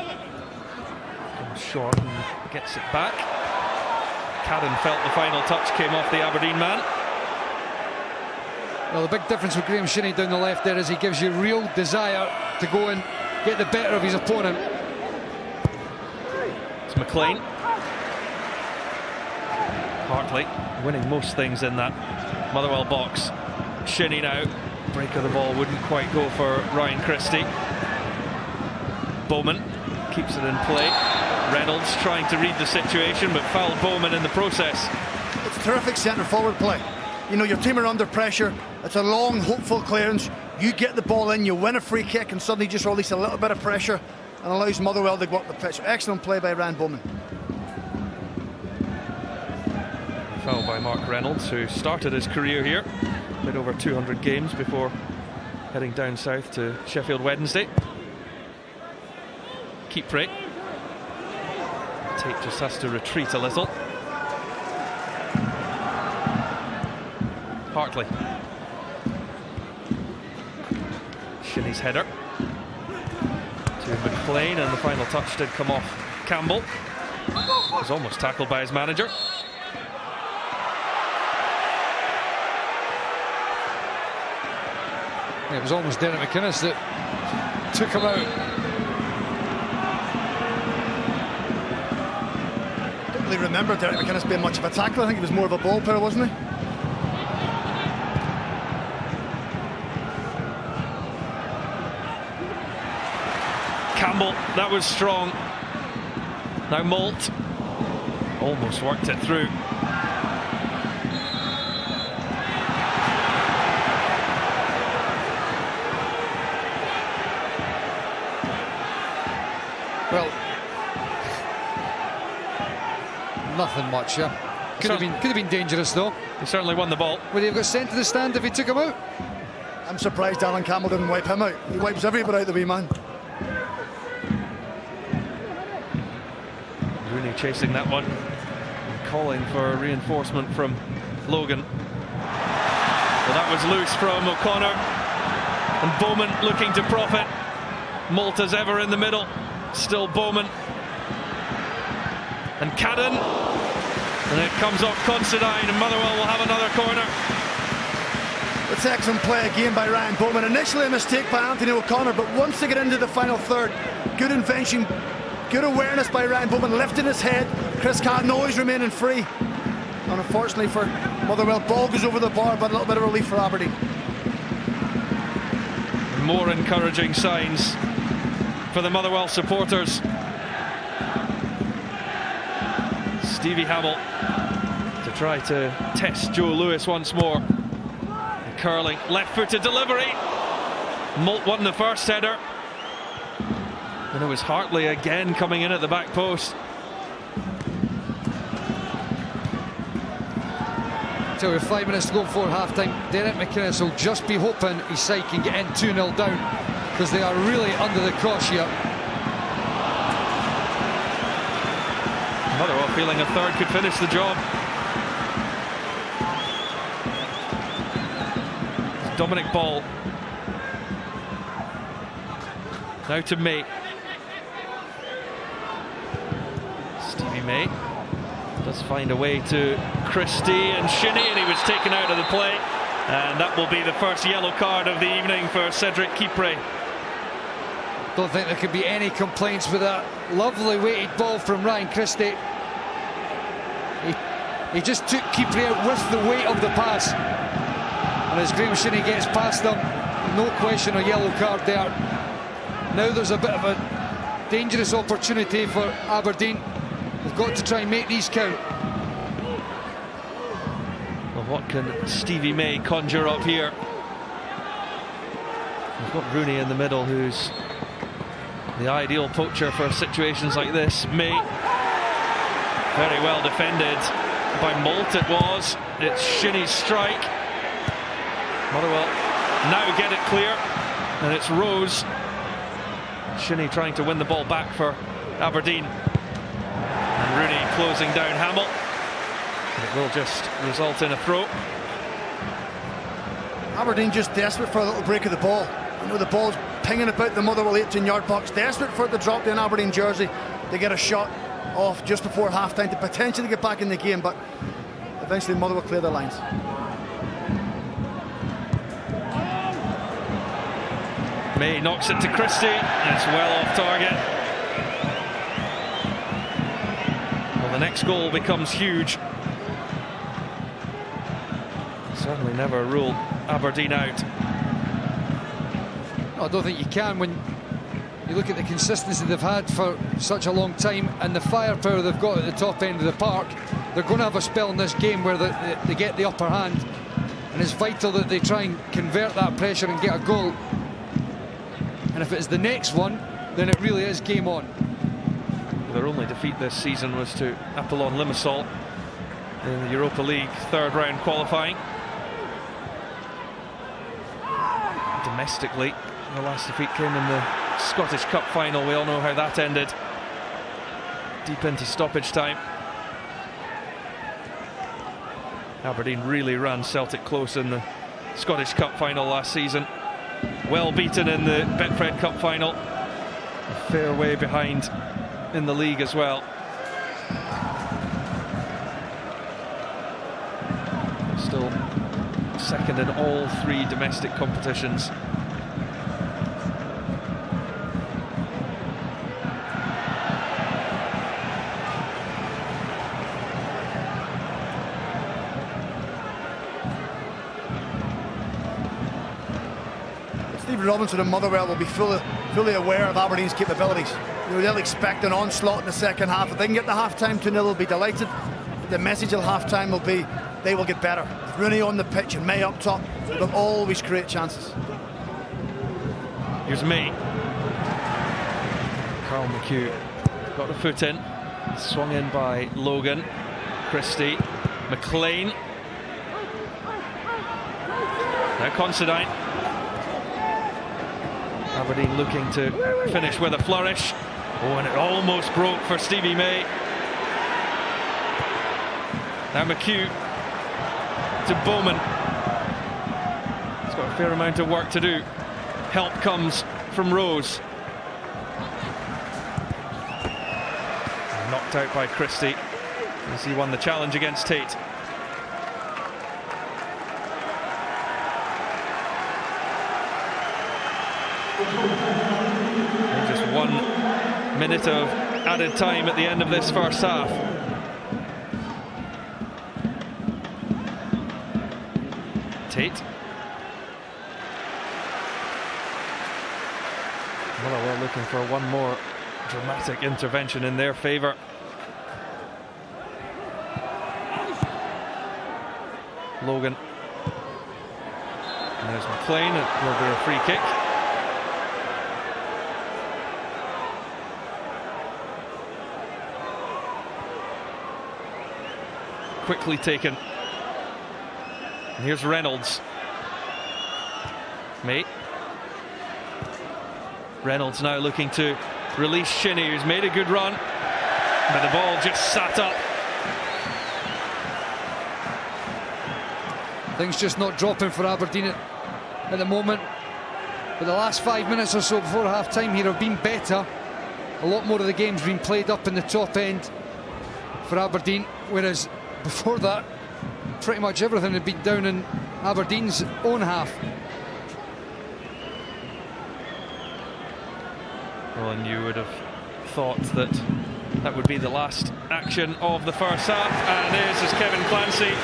comes short and gets it back. Cadden felt the final touch came off the Aberdeen man. Well, the big difference with Graham Shinney down the left there is he gives you real desire to go and get the better of his opponent. It's McLean. Hartley winning most things in that Motherwell box. Shinney now. Break of the ball wouldn't quite go for Ryan Christie. Bowman keeps it in play. Reynolds trying to read the situation but fouled Bowman in the process. It's terrific centre forward play. You know, your team are under pressure. It's a long, hopeful clearance. You get the ball in, you win a free kick and suddenly just release a little bit of pressure and allows Motherwell to go up the pitch. Excellent play by Ryan Bowman. Foul by Mark Reynolds, who started his career here. Played over 200 games before heading down south to Sheffield Wednesday. Kipre. Tate just has to retreat a little. Hartley. Shinney's header to McLean, and the final touch did come off Campbell. Was almost tackled by his manager. It was almost Derek McInnes that took him out. really remember Derek McInnes being much of a tackler. I think he was more of a ball player, wasn't he? Campbell, that was strong. Now Molt almost worked it through. Well, nothing much, yeah. Could have been dangerous though. He certainly won the ball. Would he have got sent to the stand if he took him out? I'm surprised Alan Campbell didn't wipe him out. He wipes everybody out, the wee man. Rooney chasing that one and calling for a reinforcement from Logan. Well, that was loose from O'Connor, and Bowman looking to profit. Molt as ever in the middle, still Bowman and Cadden, and it comes off Considine, and Motherwell will have another corner. It's excellent play again by Ryan Bowman. Initially a mistake by Anthony O'Connor, but once they get into the final third, good invention, good awareness by Ryan Bowman, lifting his head. Chris Cadden always remaining free. And unfortunately for Motherwell, ball goes over the bar, but a little bit of relief for Aberdeen. More encouraging signs for the Motherwell supporters. Stevie Hamill to try to test Joe Lewis once more. And curling, left-footed delivery. Molt won the first header. And it was Hartley again coming in at the back post. So with 5 minutes to go before half-time, Derek McInnes will just be hoping his side can get in 2-0 down, because they are really under the cosh here. Motherwell feeling a third could finish the job. Dominic Ball. Now to May. Stevie May does find a way to Christie and Shinnie, and he was taken out of the play. And that will be the first yellow card of the evening for Cedric Kipre. Don't think there could be any complaints with that lovely weighted ball from Ryan Christie. He just took Kipre out with the weight of the pass. And as Graham Shinnie gets past him, no question a yellow card there. Now there's a bit of a dangerous opportunity for Aberdeen. They've got to try and make these count. Well, what can Stevie May conjure up here? We've got Rooney in the middle, who's the ideal poacher for situations like this. May, very well defended by Molt it was. It's Shinnie's strike. Motherwell now get it clear, and it's Rose. Shinnie trying to win the ball back for Aberdeen. And Rooney closing down Hamill. It will just result in a throw. Aberdeen just desperate for a little break of the ball. You know, the ball's pinging about the Motherwell 18-yard box, desperate for it to drop down Aberdeen jersey. They get a shot off just before half-time to potentially get back in the game, but eventually Motherwell clear their lines. May knocks it to Christie. It's well off target. Well, the next goal becomes huge. Certainly never rule Aberdeen out. I don't think you can when you look at the consistency they've had for such a long time and the firepower they've got at the top end of the park. They're going to have a spell in this game where they get the upper hand, and it's vital that they try and convert that pressure and get a goal. And if it's the next one, then it really is game on. Their only defeat this season was to Apollon Limassol in the Europa League third round qualifying. Domestically, the last defeat came in the Scottish Cup final. We all know how that ended. Deep into stoppage time. Aberdeen really ran Celtic close in the Scottish Cup final last season. Well beaten in the Betfred Cup final. A fair way behind in the league as well. Still second in all three domestic competitions. Robinson and Motherwell will be fully aware of Aberdeen's capabilities. They'll expect an onslaught in the second half. If they can get the half-time 2-0, they'll be delighted. The message at half-time will be they will get better. Rooney on the pitch and May up top, they'll always create chances. Here's May. Carl McHugh got the foot in. Swung in by Logan. Christie. McLean. Now Considine. Aberdeen looking to finish with a flourish. Oh, and it almost broke for Stevie May. Now McHugh to Bowman. He's got a fair amount of work to do. Help comes from Rose. Knocked out by Christie as he won the challenge against Tate. And just 1 minute of added time at the end of this first half. Tate. Motherwell looking for one more dramatic intervention in their favour. Logan. And there's McLean. It will be a free kick. Quickly taken. And here's Reynolds. May. Reynolds now looking to release Shinnie, who's made a good run, but the ball just sat up. Things just not dropping for Aberdeen at the moment. But the last 5 minutes or so before half-time here have been better. A lot more of the game's been played up in the top end for Aberdeen, whereas before that, pretty much everything had been down in Aberdeen's own half. Well, and you would have thought that that would be the last action of the first half, and there's as Kevin Clancy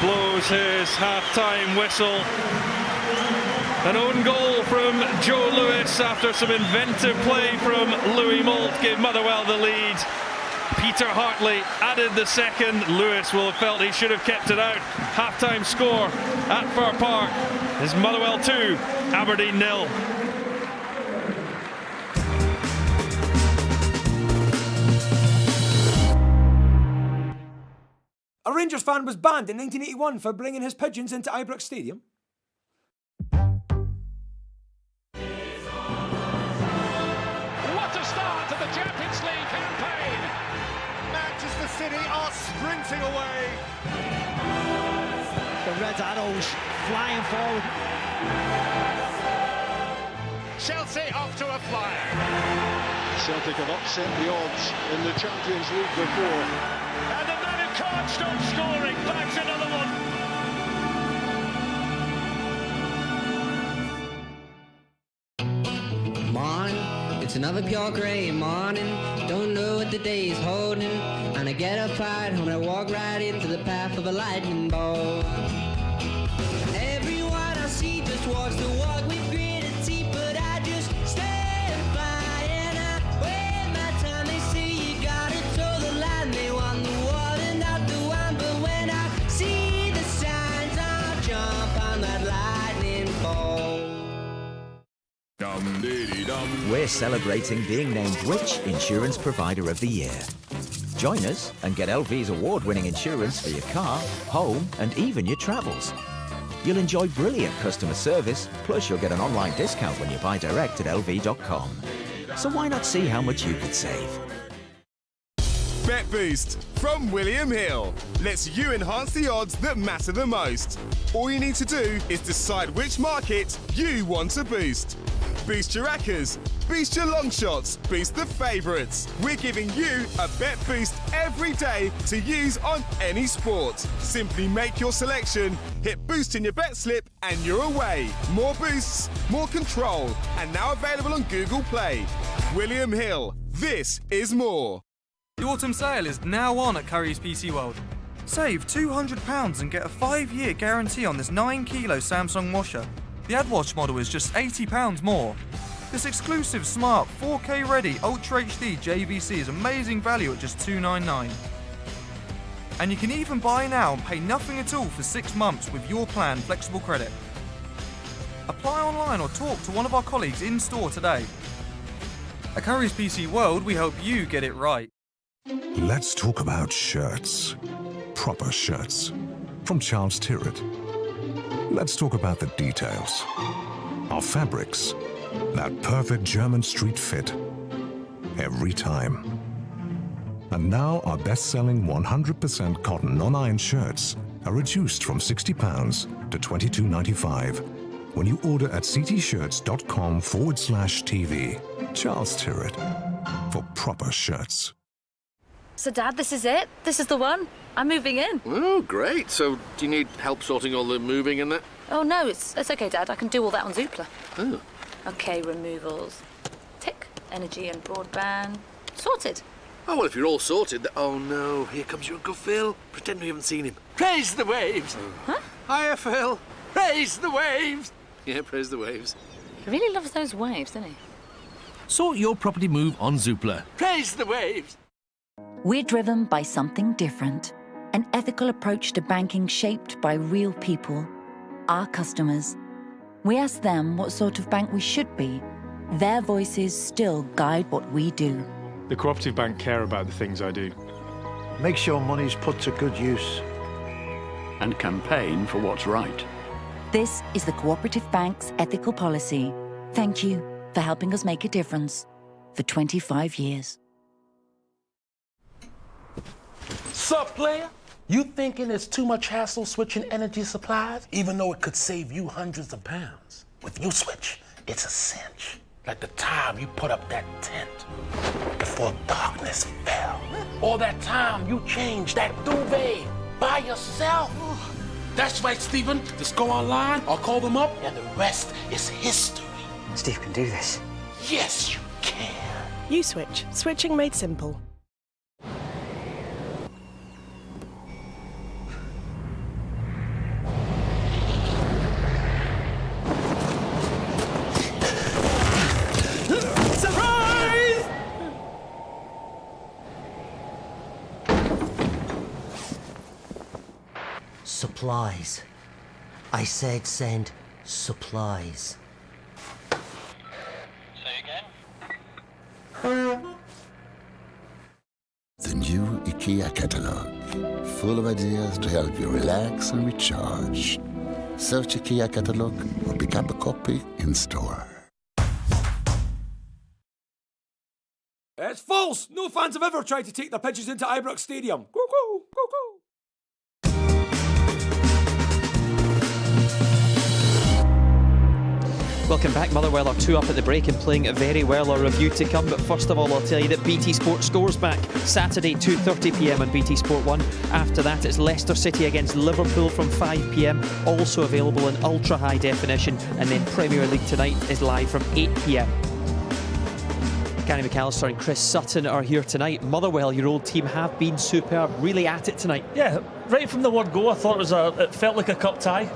blows his half-time whistle. An own goal from Joe Lewis after some inventive play from Louis Moult gave Motherwell the lead. Peter Hartley added the second. Lewis will have felt he should have kept it out. Half-time score at Fir Park is Motherwell 2, Aberdeen 0. A Rangers fan was banned in 1981 for bringing his pigeons into Ibrox Stadium. What a start to the Champions League campaign! Manchester City are sprinting away. The Red Arrows flying forward. Chelsea off to a flyer. Celtic have upset the odds in the Champions League before. And the man who can't stop scoring bags another one. Morning, it's another pure grey morning. Don't know what the day is holding. And I get up right home and I walk right into the path of a lightning bolt. Everyone I see just walks the walk with gritted teeth, but I just stand by and I wait my time. They say you gotta toe the line. They want the water, not the wine. But when I see the signs, I'll jump on that lightning bolt. We're celebrating being named which Insurance Provider of the Year. Join us and get LV's award-winning insurance for your car, home and even your travels. You'll enjoy brilliant customer service, plus you'll get an online discount when you buy direct at lv.com. So why not see how much you could save? Bet Boost from William Hill lets you enhance the odds that matter the most. All you need to do is decide which market you want to boost. Boost your rackers, boost your long shots, boost the favourites. We're giving you a bet boost every day to use on any sport. Simply make your selection, hit boost in your bet slip and you're away. More boosts, more control, and now available on Google Play. William Hill, this is more. The autumn sale is now on at Currys PC World. Save £200 and get a 5-year guarantee on this 9 kilo Samsung washer. The AdWatch model is just £80 more. This exclusive smart 4K ready Ultra HD JVC is amazing value at just $299. And you can even buy now and pay nothing at all for 6 months with your plan flexible credit. Apply online or talk to one of our colleagues in store today. At Currys PC World, we help you get it right. Let's talk about shirts. Proper shirts. From Charles Tyrwhitt. Let's talk about the details. Our fabrics. That perfect German street fit. Every time. And now our best-selling 100% cotton non-iron shirts are reduced from £60 to $22.95 when you order at ctshirts.com/TV. Charles Tyrwhitt. For proper shirts. So, Dad, this is it? This is the one? I'm moving in. Oh, great. So, do you need help sorting all the moving and that? Oh, no, it's okay, Dad. I can do all that on Zoopla. Oh. Okay, removals. Tick. Energy and broadband. Sorted. Oh, well, if you're all sorted... Oh, no. Here comes your Uncle Phil. Pretend we haven't seen him. Praise the waves. Huh? Hiya, Phil. Praise the waves. Yeah, praise the waves. He really loves those waves, doesn't he? Sort your property move on Zoopla. Praise the waves. We're driven by something different. An ethical approach to banking shaped by real people. Our customers. We ask them what sort of bank we should be. Their voices still guide what we do. The Cooperative Bank care about the things I do. Make sure money's put to good use. And campaign for what's right. This is the Cooperative Bank's ethical policy. Thank you for helping us make a difference for 25 years. Sup, player? You thinking it's too much hassle switching energy supplies, even though it could save you hundreds of pounds? With U-Switch, it's a cinch. Like the time you put up that tent before darkness fell. Or that time you changed that duvet by yourself. That's right, Stephen. Just go online or call them up, and the rest is history. Steve can do this. Yes, you can. U-Switch. Switching made simple. Surprise! Supplies. I said send supplies. The new IKEA catalogue, full of ideas to help you relax and recharge. Search IKEA catalogue or pick up a copy in store. It's false! No fans have ever tried to take their pitches into Ibrox Stadium. Go, go, go, go! Welcome back. Motherwell are 2 up at the break and playing very well. A review to come, but first of all I'll tell you that BT Sport scores back Saturday 2:30pm on BT Sport 1. After that it's Leicester City against Liverpool from 5pm, also available in ultra high definition, and then Premier League tonight is live from 8pm. Gary McAllister and Chris Sutton are here tonight. Motherwell, your old team, have been superb, really at it tonight. Yeah, right from the word go I thought it felt like a cup tie.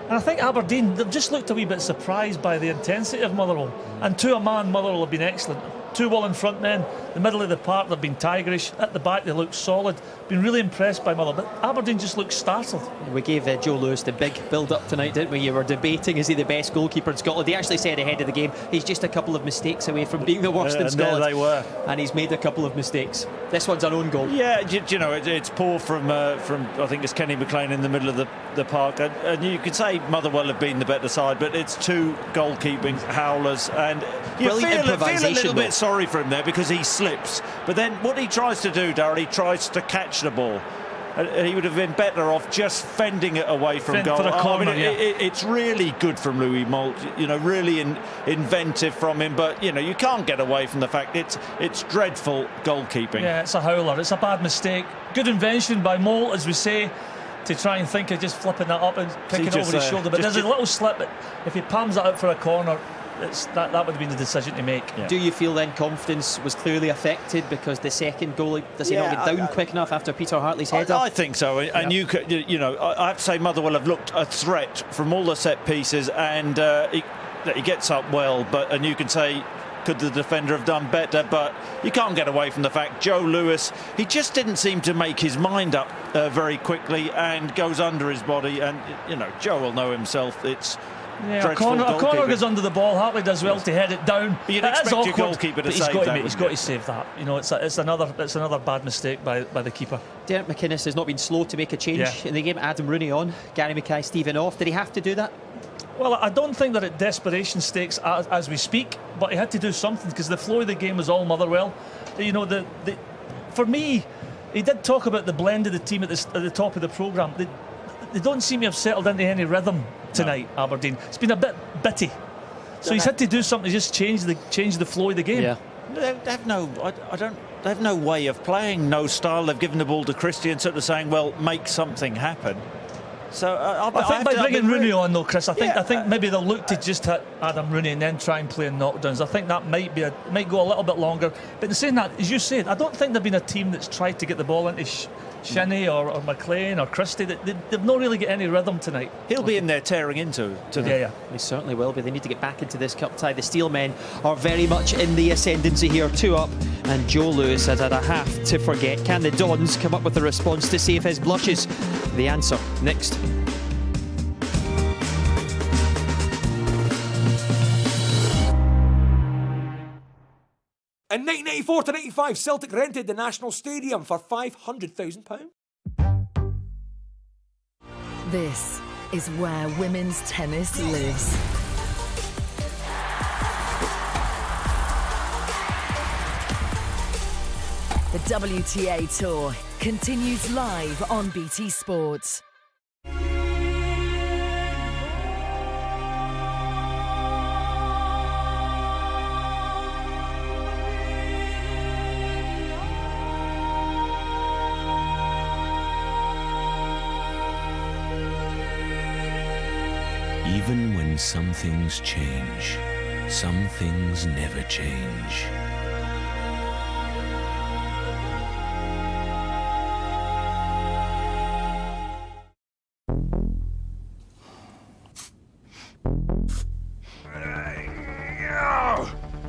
And I think Aberdeen, they've just looked a wee bit surprised by the intensity of Motherwell. And to a man, Motherwell have been excellent. 2 well in front men, the middle of the park they've been tigerish, at the back they look solid. Been really impressed by Motherwell, but Aberdeen just looks startled. We gave Joe Lewis the big build-up tonight, didn't we? You were debating, is he the best goalkeeper in Scotland? He actually said ahead of the game he's just a couple of mistakes away from being the worst in Scotland. There they were. And he's made a couple of mistakes. This one's an own goal. Yeah, you know, it's poor from I think it's Kenny McLean in the middle of the park. And you could say Motherwell have been the better side, but it's 2 goalkeeping howlers. And you feel a little bit sorry for him there because he slips. But then what he tries to do, Darryl, he tries to catch the ball. And he would have been better off just fending it away from goal. For a corner, it's really good from Louis Moult, you know, really inventive from him. But, you know, you can't get away from the fact it's dreadful goalkeeping. Yeah, it's a howler. It's a bad mistake. Good invention by Moult, as we say, to try and think of just flipping that up and picking it over his shoulder. But there's a little slip. If he palms that out for a corner, that would have been the decision to make. Yeah. Do you feel then confidence was clearly affected because the second goal, does he not get down quick enough after Peter Hartley's header? I think so. And you know, I have to say Motherwell have looked a threat from all the set pieces, and he gets up well, and you can say, could the defender have done better? But you can't get away from the fact Joe Lewis, he just didn't seem to make his mind up very quickly and goes under his body. And, you know, Joe will know himself. It's dreadful. O'Connor goes under the ball. Hartley does well to head it down. But you'd expect your goalkeeper to save that. He's got to save that. You know, it's another bad mistake by the keeper. Derek McInnes has not been slow to make a change in the game. Adam Rooney on, Gary Mackay-Steven off. Did he have to do that? Well, I don't think they're at desperation stakes as we speak, but he had to do something because the flow of the game was all Motherwell. You know, for me, he did talk about the blend of the team at the top of the programme. They don't seem to have settled into any rhythm tonight, Aberdeen. It's been a bit bitty. So he's had to do something to just change the flow of the game. Yeah. They have no way of playing, no style. They've given the ball to Christian, sort of saying, well, make something happen. So I think by bringing Rooney on, though, Chris, I think maybe they'll look to just hit Adam Rooney and then try and play in knockdowns. I think that might go a little bit longer. But in saying that, as you said, I don't think they've been a team that's tried to get the ball into Shinnie or McLean or Christie. They've not really got any rhythm tonight. He'll be in there tearing into them. Yeah. He certainly will be. They need to get back into this cup tie. The Steelmen are very much in the ascendancy here, 2 up, and Joe Lewis has had a half to forget. Can the Dons come up with a response to save his blushes? The answer next. In 1994 to 95, Celtic rented the National Stadium for £500,000. This is where women's tennis lives. The WTA Tour continues live on BT Sports. Even when some things change, some things never change.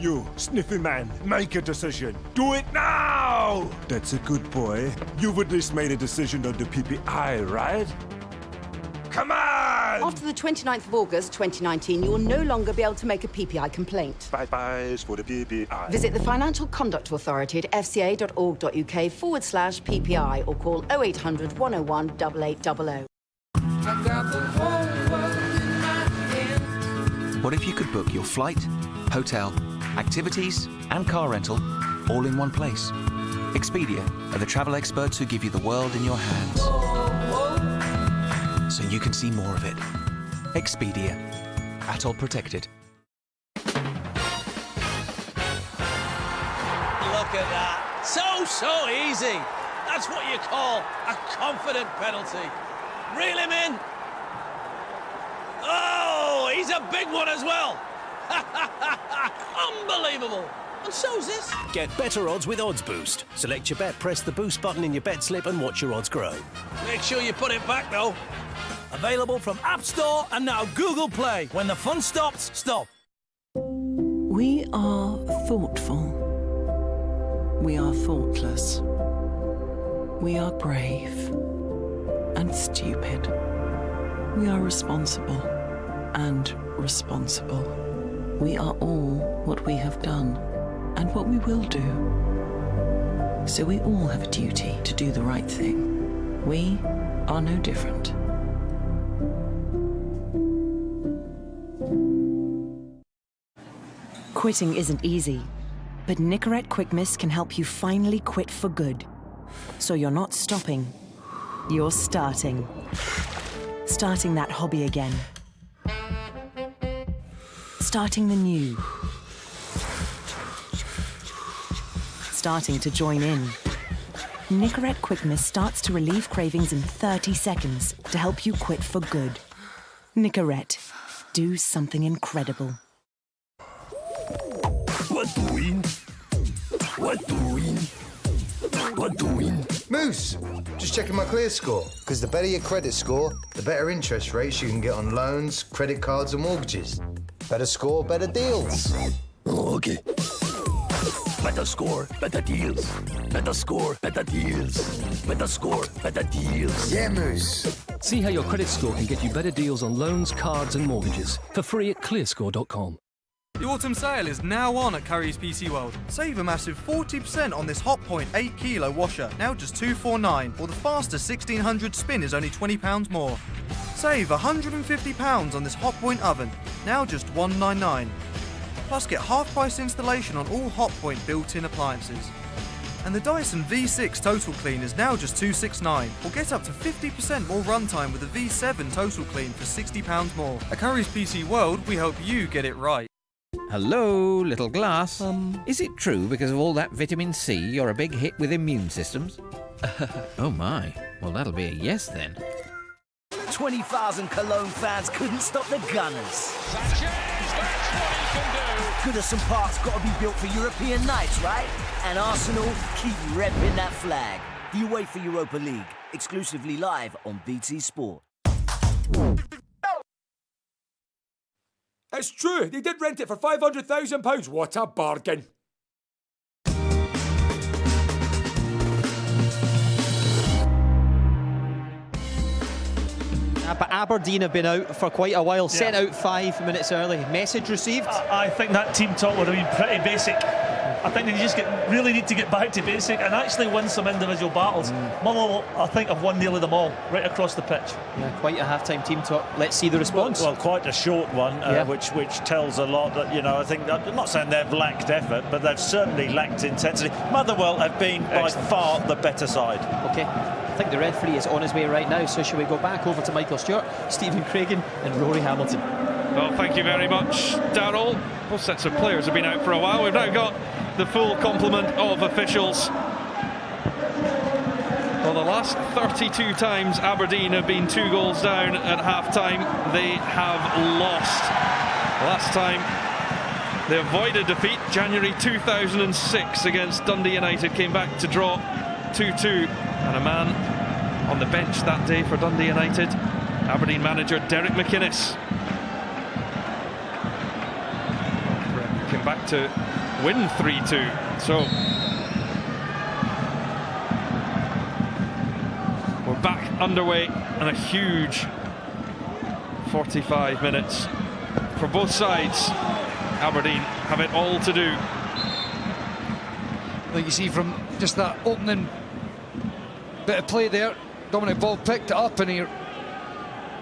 You, sniffy man, make a decision. Do it now! That's a good boy. You've at least made a decision on the PPI, right? Come on! After the 29th of August 2019, you will no longer be able to make a PPI complaint. Bye-byes for the PPI. Visit the Financial Conduct Authority at fca.org.uk/PPI or call 0800 101 8800. What if you could book your flight, hotel, activities and car rental all in one place? Expedia are the travel experts who give you the world in your hands, so you can see more of it. Expedia. Atoll protected. Look at that. So easy. That's what you call a confident penalty. Reel him in. Oh, he's a big one as well. Unbelievable. And so's this. Get better odds with Odds Boost. Select your bet, press the boost button in your bet slip and watch your odds grow. Make sure you put it back, though. Available from App Store and now Google Play. When the fun stops, stop. We are thoughtful. We are thoughtless. We are brave and stupid. We are responsible and responsible. We are all what we have done and what we will do. So we all have a duty to do the right thing. We are no different. Quitting isn't easy, but Nicorette Quick Mist can help you finally quit for good. So you're not stopping, you're starting. Starting that hobby again. Starting the new. Starting to join in. Nicorette Quick Mist starts to relieve cravings in 30 seconds to help you quit for good. Nicorette. Do something incredible. What doing? What doing? What doing? Moose, just checking my clear score. Because the better your credit score, the better interest rates you can get on loans, credit cards and mortgages. Better score, better deals. Oh, okay. Better score, better deals. Better score, better deals. Better score, better deals. Yeah, Moose. See how your credit score can get you better deals on loans, cards and mortgages for free at clearscore.com. The autumn sale is now on at Currys PC World. Save a massive 40% on this Hotpoint 8 kilo washer, now just $249, or the faster 1600 spin is only £20 more. Save £150 on this Hotpoint oven, now just $199. Plus get half price installation on all Hotpoint built-in appliances. And the Dyson V6 Total Clean is now just $269, or get up to 50% more runtime with the V7 Total Clean for £60 more. At Currys PC World, we help you get it right. Hello, little glass. Is it true because of all that vitamin C you're a big hit with immune systems? Oh my. Well, that'll be a yes then. 20,000 Cologne fans couldn't stop the Gunners. Sanchez, that's what he can do. Goodison Park's got to be built for European nights, right? And Arsenal keep repping that flag. The UEFA Europa League, exclusively live on BT Sport. It's true, they did rent it for £500,000. What a bargain. But Aberdeen have been out for quite a while, sent out 5 minutes early. Message received? I think that team talk would have been pretty basic. I think they just really need to get back to basic and actually win some individual battles. Motherwell, I think, have won nearly them all, right across the pitch. Yeah, quite a half-time team talk. Let's see the response. Well, quite a short one, which tells a lot. That, you know, I think, I'm not saying they've lacked effort, but they've certainly lacked intensity. Motherwell have been by far the better side. Okay. I think the referee is on his way right now, so shall we go back over to Michael Stewart, Stephen Craigan and Rory Hamilton. Well, thank you very much, Darryl. Both sets of players have been out for a while. We've now got the full complement of officials. Well, the last 32 times Aberdeen have been 2 goals down at half-time, they have lost. Last time they avoided defeat, January 2006 against Dundee United, came back to draw 2-2, and a man on the bench that day for Dundee United, Aberdeen manager Derek McInnes. Came back to win 3-2, so we're back underway, and a huge 45 minutes for both sides. Aberdeen have it all to do. Like you see from just that opening bit of play there, Dominic Ball picked it up and he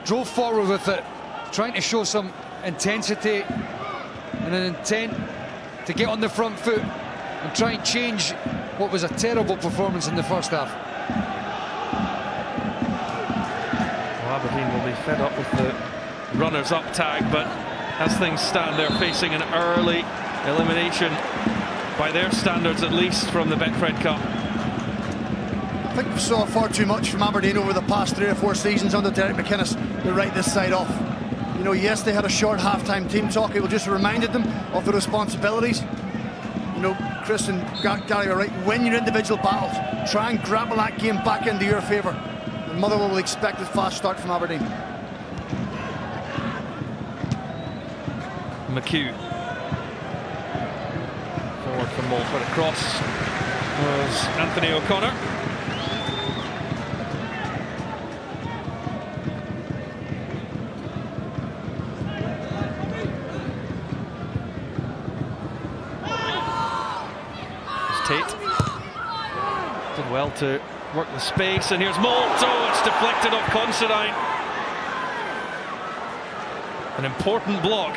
drove forward with it, trying to show some intensity and an intent to get on the front foot and try and change what was a terrible performance in the first half. Well, Aberdeen will be fed up with the runners-up tag, but as things stand, they're facing an early elimination, by their standards at least, from the Betfred Cup. I think we saw far too much from Aberdeen over the past 3 or 4 seasons under Derek McInnes to write this side off. You know, yes, they had a short half-time team talk. It just reminded them of their responsibilities. You know, Chris and Gary are right. Win your individual battles. Try and grapple that game back into your favour. And Motherwell will expect a fast start from Aberdeen. McHugh. Forward from Molford. Across was Anthony O'Connor. Tate did well to work the space, and here's Molt. Oh, it's deflected off Considine. An important block.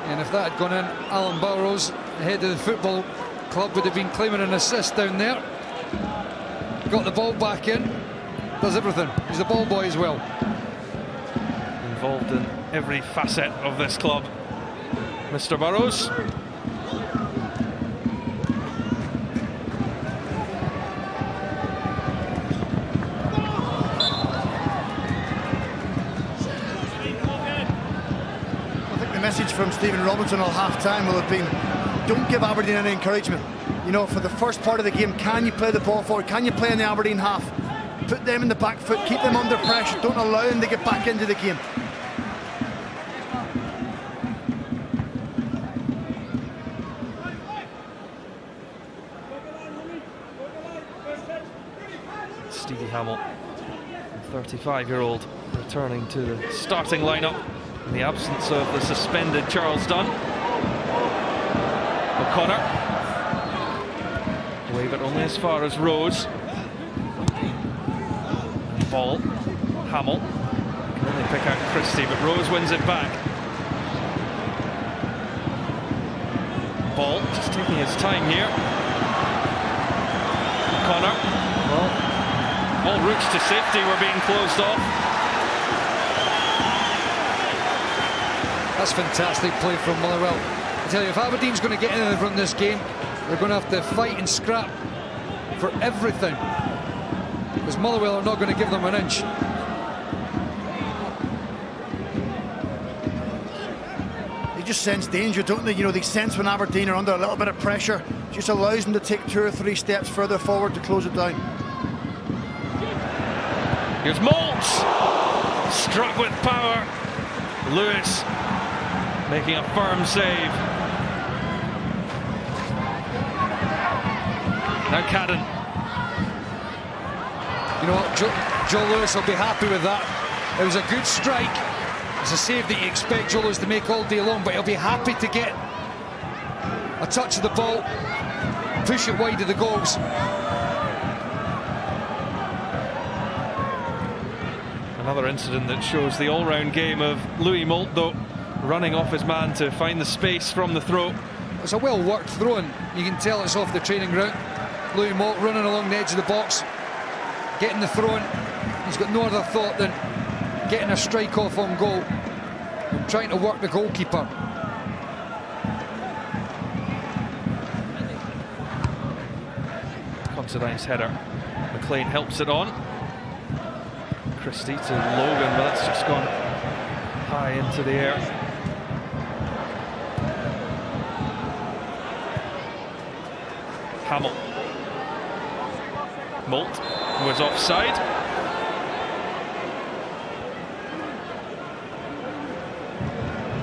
And if that had gone in, Alan Burrows, the head of the football club, would have been claiming an assist down there. Got the ball back in, does everything. He's the ball boy as well. Involved in every facet of this club, Mr. Burrows. Message from Stephen Robinson at half-time will have been don't give Aberdeen any encouragement. You know, for the first part of the game, can you play the ball forward? Can you play in the Aberdeen half? Put them in the back foot, keep them under pressure, don't allow them to get back into the game. Stevie Hamill, 35-year-old, returning to the starting lineup in the absence of the suspended Charles Dunn. O'Connor, wave it only as far as Rose. Ball, Hamill, can only pick out Christie, but Rose wins it back. Ball, just taking his time here. O'Connor, well, all routes to safety were being closed off. That's fantastic play from Motherwell. I tell you, if Aberdeen's going to get in from this game, they're going to have to fight and scrap for everything, because Motherwell are not going to give them an inch. They just sense danger, don't they? You know, they sense when Aberdeen are under a little bit of pressure. Just allows them to take 2 or 3 steps further forward to close it down. Here's Maltz, struck with power. Lewis making a firm save. Now Cadden. You know what, Joe Lewis will be happy with that. It was a good strike. It's a save that you expect Joe Lewis to make all day long, but he'll be happy to get a touch of the ball, push it wide of the goals. Another incident that shows the all-round game of Louis Moult, though, running off his man to find the space from the throw. It's a well-worked throw, and you can tell it's off the training ground. Louis Moult running along the edge of the box, getting the throw in. He's got no other thought than getting a strike off on goal and trying to work the goalkeeper. Considine's header. McLean helps it on. Christie to Logan, but that's just gone high into the air. Hamill. Moult was offside.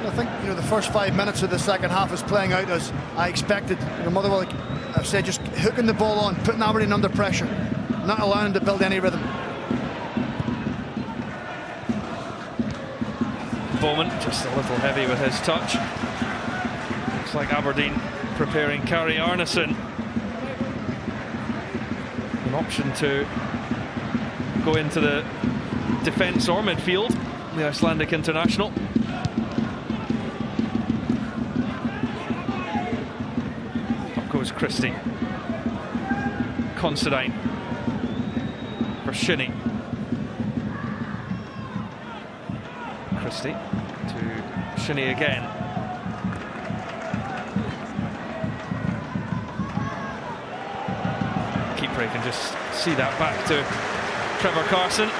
I think, you know, the first 5 minutes of the second half is playing out as I expected. You know, Motherwell, like I've said, just hooking the ball on, putting Aberdeen under pressure, not allowing them to build any rhythm. Bowman just a little heavy with his touch. Looks like Aberdeen preparing Kari Arnason. An option to go into the defence or midfield, the Icelandic international. Up goes Christie. Considine for Shinnie. Christie to Shinnie again. Keeper can just see that back to Trevor Carson.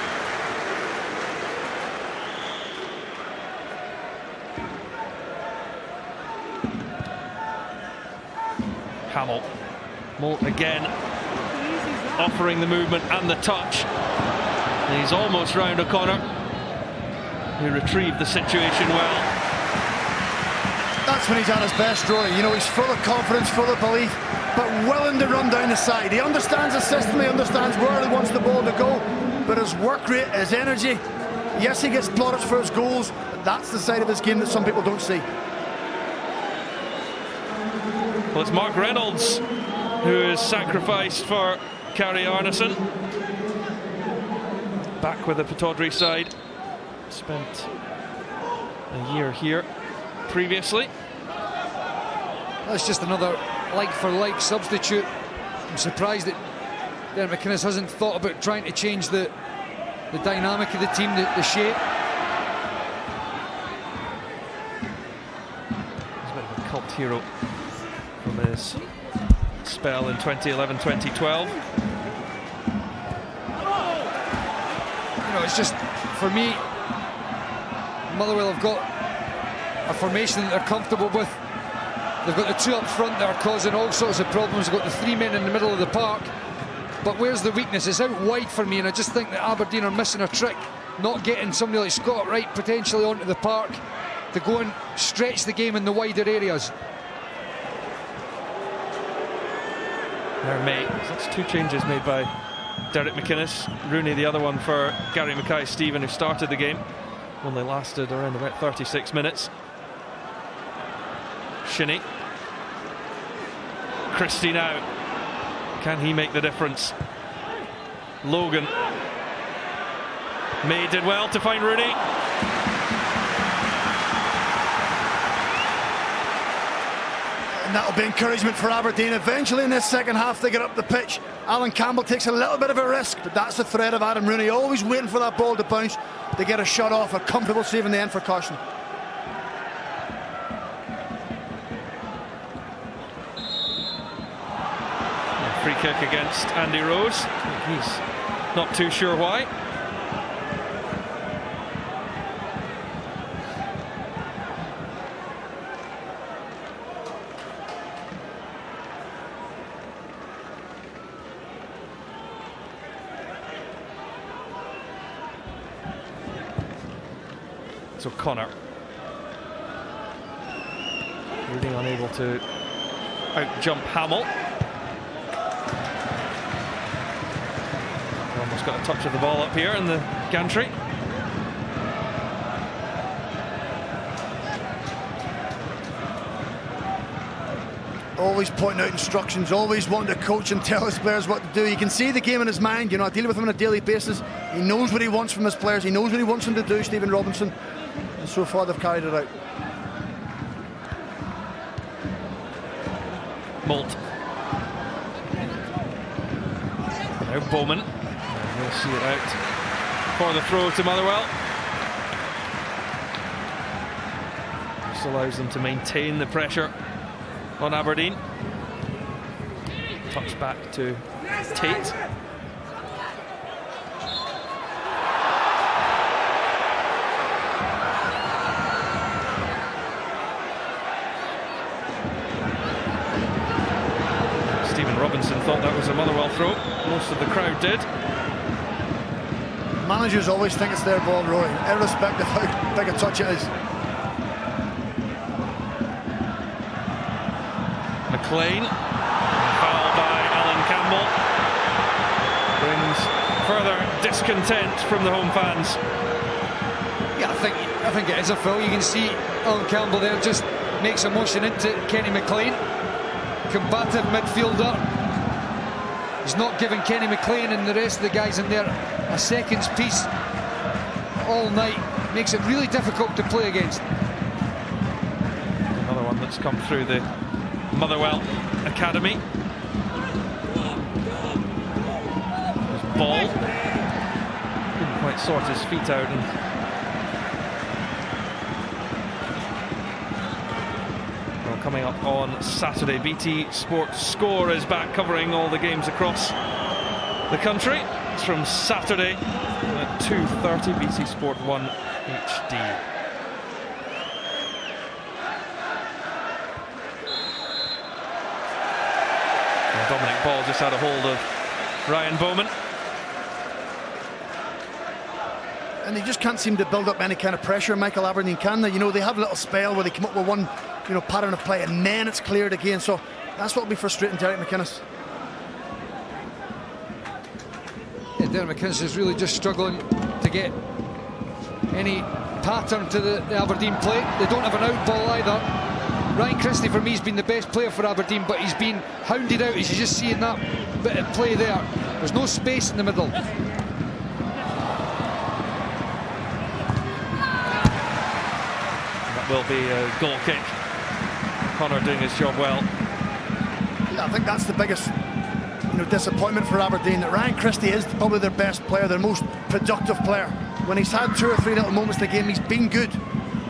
Hamill. Moult again offering the movement and the touch. And he's almost round O'Connor. He retrieved the situation well. That's when he's at his best, Rory. You know, he's full of confidence, full of belief, but willing to run down the side. He understands the system, he understands where he wants the ball to go, but his work rate, his energy, yes, he gets plaudits for his goals, but that's the side of his game that some people don't see. Well, it's Mark Reynolds who is sacrificed for Kari Arnason. Back with the Pataudry side. Spent a year here previously. That's just another like-for-like substitute. I'm surprised that Darren McInnes hasn't thought about trying to change the dynamic of the team, the shape. He's a bit of a cult hero from his spell in 2011-2012. You know, it's just, for me, Motherwell have got a formation that they're comfortable with. They've got the two up front that are causing all sorts of problems. They've got the three men in the middle of the park. But where's the weakness? It's out wide for me, and I just think that Aberdeen are missing a trick, not getting somebody like Scott Wright potentially onto the park to go and stretch the game in the wider areas. There, mate. That's two changes made by Derek McInnes. Rooney, the other one for Gary Mackay-Steven, who started the game. Only lasted around about 36 minutes. Shinnie. Christie now. Can he make the difference? Logan. May did well to find Rooney. And that'll be encouragement for Aberdeen. Eventually in this second half they get up the pitch. Alan Campbell takes a little bit of a risk, but that's the threat of Adam Rooney, always waiting for that ball to bounce to get a shot off. A comfortable save in the end for caution. A free kick against Andy Rose. He's not too sure why. So Connor really unable to out-jump Hamill. Almost got a touch of the ball up here in the gantry. Always pointing out instructions, always wanting to coach and tell his players what to do. You can see the game in his mind. You know, I deal with him on a daily basis. He knows what he wants from his players. He knows what he wants them to do, Stephen Robinson. And so far they've carried it out. Molt. Now Bowman. And he'll see it out for the throw to Motherwell. This allows them to maintain the pressure on Aberdeen. Touch back to Tate. Stephen Robinson thought that was a Motherwell throw. Most of the crowd did. Managers always think it's their ball, Rory, irrespective of how big a touch it is. McLean, foul by Alan Campbell, brings further discontent from the home fans. Yeah, I think it is a foul. You can see Alan Campbell there just makes a motion into Kenny McLean, combative midfielder. He's not giving Kenny McLean and the rest of the guys in there a seconds piece all night. Makes it really difficult to play against. Another one that's come through the Motherwell Academy. There's Ball. Couldn't quite sort his feet out. And well, coming up on Saturday, BT Sports Score is back covering all the games across the country. It's from Saturday at 2:30, BT Sport 1 HD. Dominic Ball just had a hold of Ryan Bowman. And they just can't seem to build up any kind of pressure, Michael, Aberdeen, can they? You know, they have a little spell where they come up with one, you know, pattern of play and then it's cleared again. So that's what will be frustrating Derek McInnes. Yeah, Derek McInnes is really just struggling to get any pattern to the Aberdeen play. They don't have an out ball either. Ryan Christie for me has been the best player for Aberdeen, but he's been hounded out, as you just see in that bit of play there. There's no space in the middle. That will be a goal kick. Connor doing his job well. Yeah, I think that's the biggest, you know, disappointment for Aberdeen, that Ryan Christie is probably their best player, their most productive player. When he's had 2 or 3 little moments in the game, he's been good,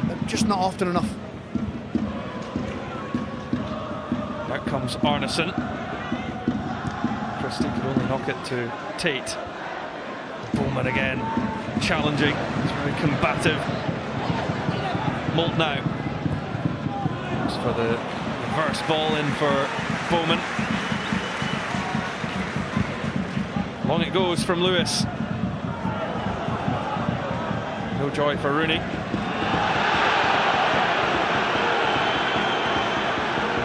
but just not often enough. Out comes Arneson. Christie could only knock it to Tate. Bowman again, challenging. He's very combative. Molt now. Looks for the Reverse ball in for Bowman. Long it goes from Lewis. No joy for Rooney.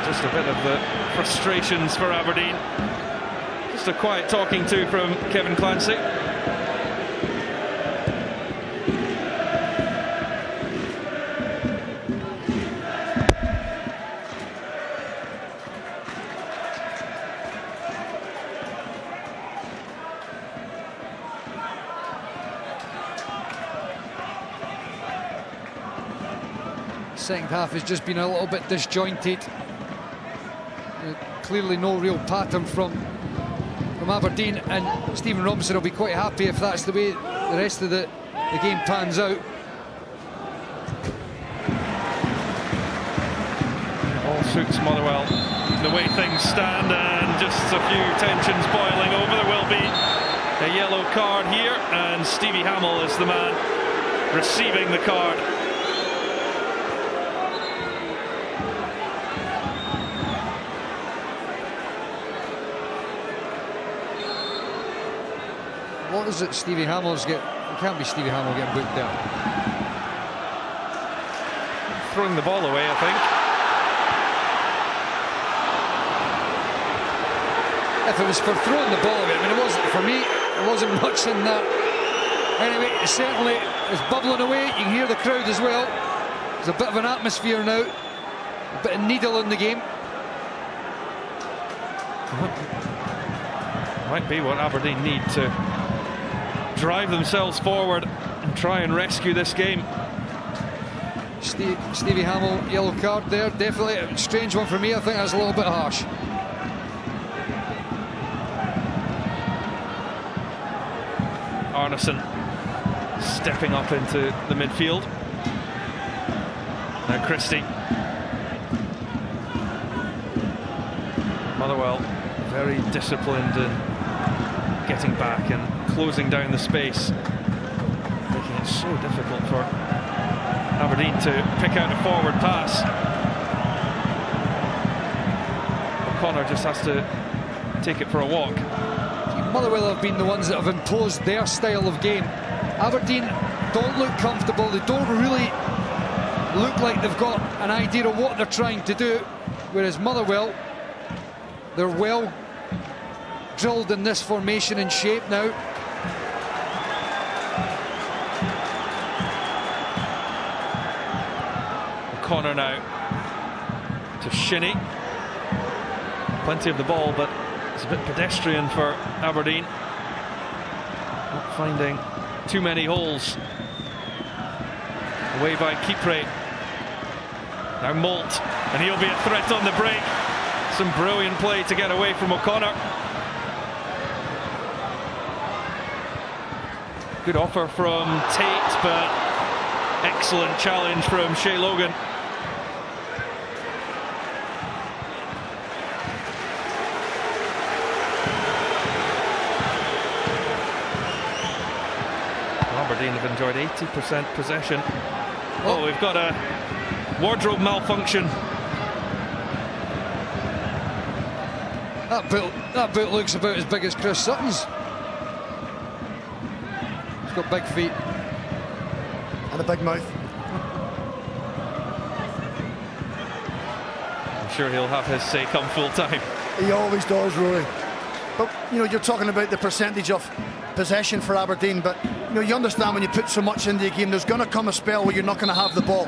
Just a bit of the frustrations for Aberdeen. Just a quiet talking to from Kevin Clancy. Second half has just been a little bit disjointed. Clearly no real pattern from Aberdeen, and Stephen Robinson will be quite happy if that's the way the rest of the game pans out. All suits Motherwell the way things stand, and just a few tensions boiling over. There will be a yellow card here, and Stevie Hamill is the man receiving the card. What is it Stevie Hamill's get? It can't be Stevie Hamill getting booked there. Throwing the ball away, I think. If it was for throwing the ball away, I mean, it wasn't for me. There wasn't much in that. Anyway, it certainly is bubbling away. You can hear the crowd as well. There's a bit of an atmosphere now. A bit of needle in the game. Might be what Aberdeen need to drive themselves forward and try and rescue this game. Stevie Hamill, yellow card there, definitely a strange one for me. I think that's a little bit harsh. Arneson stepping up into the midfield. Now Christie. Motherwell very disciplined in getting back and closing down the space, making it so difficult for Aberdeen to pick out a forward pass. O'Connor just has to take it for a walk. Motherwell have been the ones that have imposed their style of game. Aberdeen don't look comfortable. They don't really look like they've got an idea of what they're trying to do, whereas Motherwell, they're well drilled in this formation and shape now. O'Connor now to Shinnie. Plenty of the ball, but it's a bit pedestrian for Aberdeen. Not finding too many holes. Away by Kipre. Now Molt, and he'll be a threat on the break. Some brilliant play to get away from O'Connor. Good offer from Tate, but excellent challenge from Shea Logan. Aberdeen have enjoyed 80% possession. Oh, we've got a wardrobe malfunction. That boot looks about as big as Chris Sutton's. He's got big feet. And a big mouth. I'm sure he'll have his say come full time. He always does, Rory. But, you know, you're talking about the percentage of possession for Aberdeen, but, you know, you understand when you put so much into a game, there's going to come a spell where you're not going to have the ball.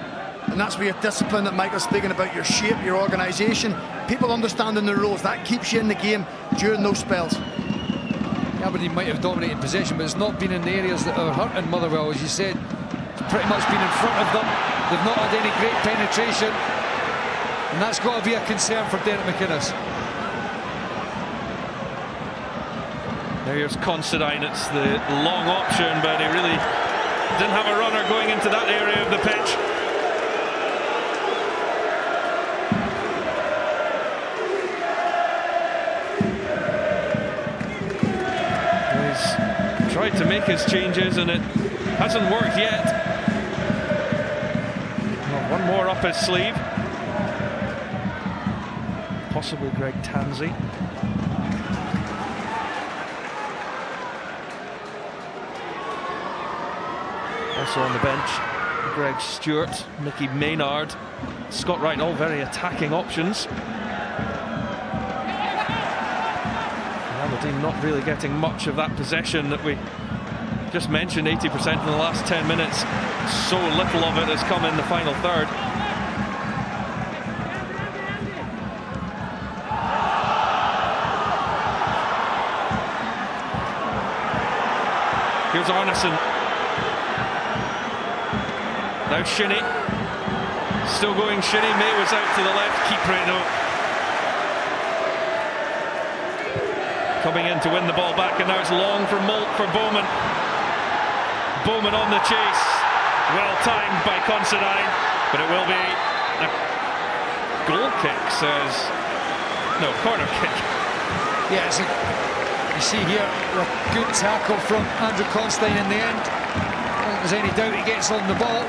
And that's where your discipline that Michael's speaking about, your shape, your organisation, people understanding their roles, that keeps you in the game during those spells. Aberdeen might have dominated possession, but it's not been in the areas that are hurting Motherwell, as you said. It's pretty much been in front of them. They've not had any great penetration, and that's got to be a concern for Derek McInnes. Here's Considine, it's the long option, but he really didn't have a runner going into that area of the pitch. He's tried to make his changes and it hasn't worked yet. Well, one more up his sleeve. possibly Greg Tansey. Also on the bench, Greg Stewart, Mickey Maynard, Scott Wright, all very attacking options. Aberdeen not really getting much of that possession that we just mentioned, 80% in the last 10 minutes. So little of it has come in the final third. Here's Arneson. Now Shinnie. Still going Shinnie. May was out to the left. Keeper though. Coming in to win the ball back, and now it's long for Bowman. Bowman on the chase. Well timed by Considine, but it will be a goal kick, says. No, corner kick. Yeah, you see here a good tackle from Andrew Considine in the end. I don't think there's any doubt he gets on the ball.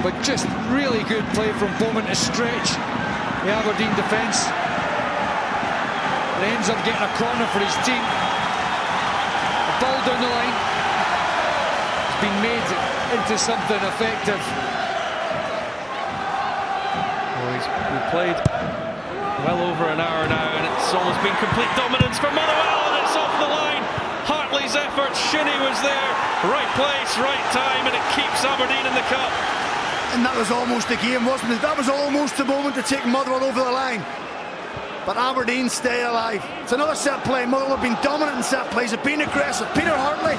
But just really good play from Bowman to stretch the Aberdeen defence. It ends up getting a corner for his team. A ball down the line has been made into something effective. Well, we've played well over an hour now, and it's almost been complete dominance for Motherwell, and it's off the line. Hartley's effort, Shinnie was there, right place, right time, and it keeps Aberdeen in the cup. And that was almost the game, wasn't it? That was almost the moment to take Motherwell over the line. But Aberdeen stay alive. It's another set play. Motherwell have been dominant in set plays, have been aggressive. Peter Hartley,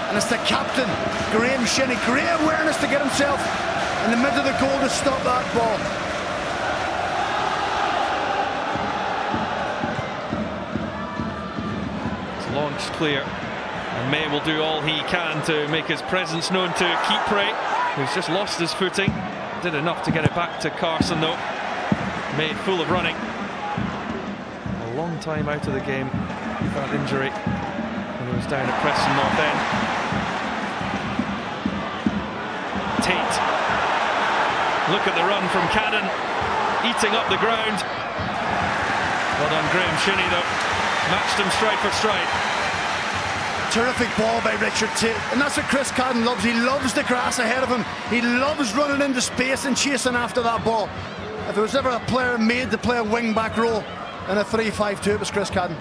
and it's the captain, Graham Shinnie. Great awareness to get himself in the middle of the goal to stop that ball. It's launched clear, and May will do all he can to make his presence known to Keeprey, who's just lost his footing. Did enough to get it back to Carson though. May full of running. A long time out of the game with that injury when he was down at Preston North End. Tate. Look at the run from Cannon, eating up the ground. Well done Graham Shinnie though. Matched him stride for stride. Terrific ball by Richard Tate, and that's what Chris Cadden loves. He loves the grass ahead of him. He loves running into space and chasing after that ball. If there was ever a player made to play a wing back role in a 3-5-2, it was Chris Cadden.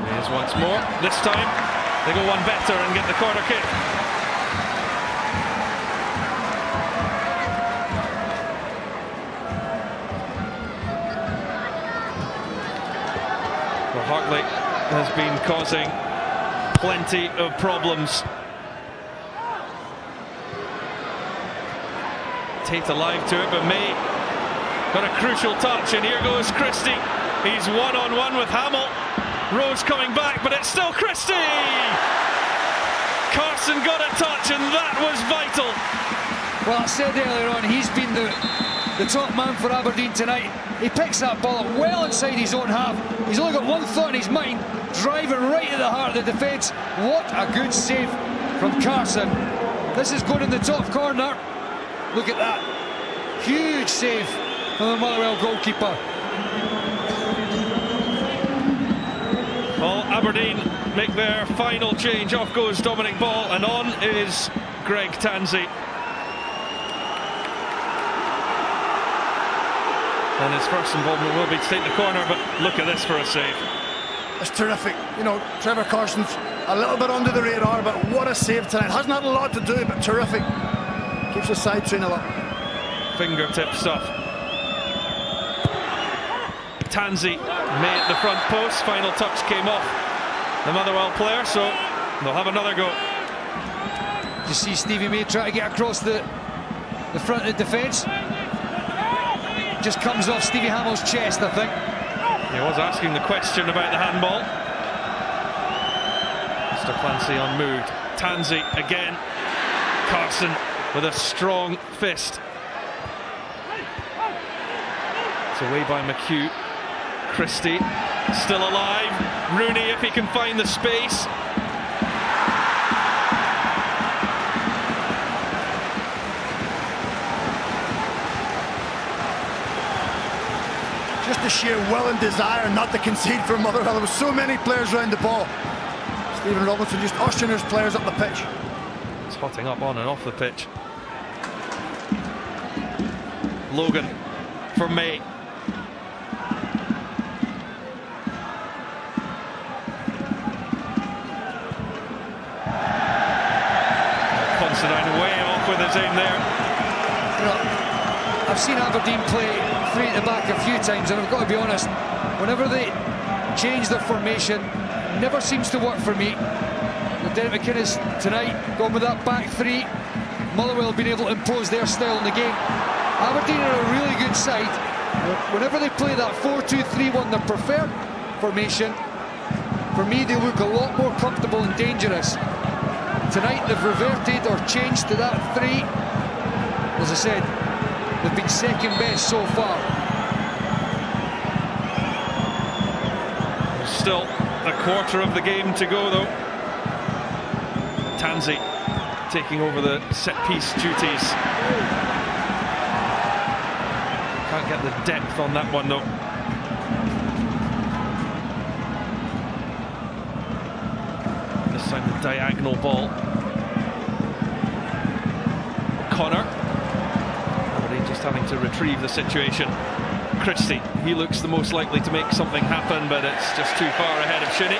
Here's once more. This time they go one better and get the corner kick. Well, Hartley has been causing plenty of problems. Tate alive to it, but May got a crucial touch, and here goes Christie. He's one-on-one with Hamill. Rose coming back, but it's still Christie! Carson got a touch, and that was vital. Well, I said earlier on, he's been the top man for Aberdeen tonight. He picks that ball up well inside his own half. He's only got one thought in his mind, driving right at the heart of the defence. What a good save from Carson. This is going in the top corner. Look at that. Huge save from the Motherwell goalkeeper. Well, Aberdeen make their final change. Off goes Dominic Ball, and on is Greg Tansey. And his first involvement will be to take the corner, but look at this for a save. It's terrific. You know, Trevor Carson's a little bit under the radar, but what a save tonight. Hasn't had a lot to do, but terrific. Keeps the side 2-0 up. Fingertip stuff. Tansey, May at the front post. Final touch came off the Motherwell player, so they'll have another go. You see Stevie May try to get across the front of the defence. Just comes off Stevie Hamill's chest, I think. He was asking the question about the handball. Mr. Clancy unmoved. Tansey again. Carson with a strong fist. It's away by McHugh. Christie still alive. Rooney, if he can find the space. sheer will and desire not to concede for Motherwell. There were so many players around the ball. Stephen Robinson just ushering his players up the pitch. It's hotting up on and off the pitch. Logan for May. Considine way off with his aim there. You know, I've seen Aberdeen play three at the back a few times, and I've got to be honest, whenever they change their formation, it never seems to work for me. Derek McInnes tonight going with that back three. Motherwell being able to impose their style in the game. Aberdeen are a really good side. Whenever they play that 4-2-3-1, their preferred formation, for me they look a lot more comfortable and dangerous. Tonight they've reverted or changed to that three. As I said, they've been second best so far. Still a quarter of the game to go though. Tanzi taking over the set-piece duties. Can't get the depth on that one though. This time the diagonal ball. Connor. Aberdeen just having to retrieve the situation. Christie, he looks the most likely to make something happen, but it's just too far ahead of Shinnie.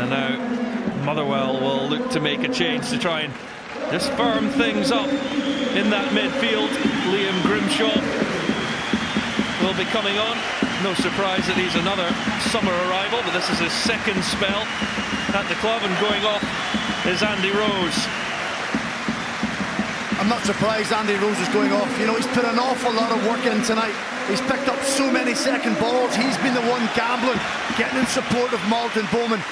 And now Motherwell will look to make a change to try and just firm things up in that midfield. Liam Grimshaw will be coming on. No surprise that he's another summer arrival, but this is his second spell at the club, and going off is Andy Rose. I'm not surprised Andy Rose is going off. You know, he's put an awful lot of work in tonight. He's picked up so many second balls. He's been the one gambling, getting in support of Malton Bowman.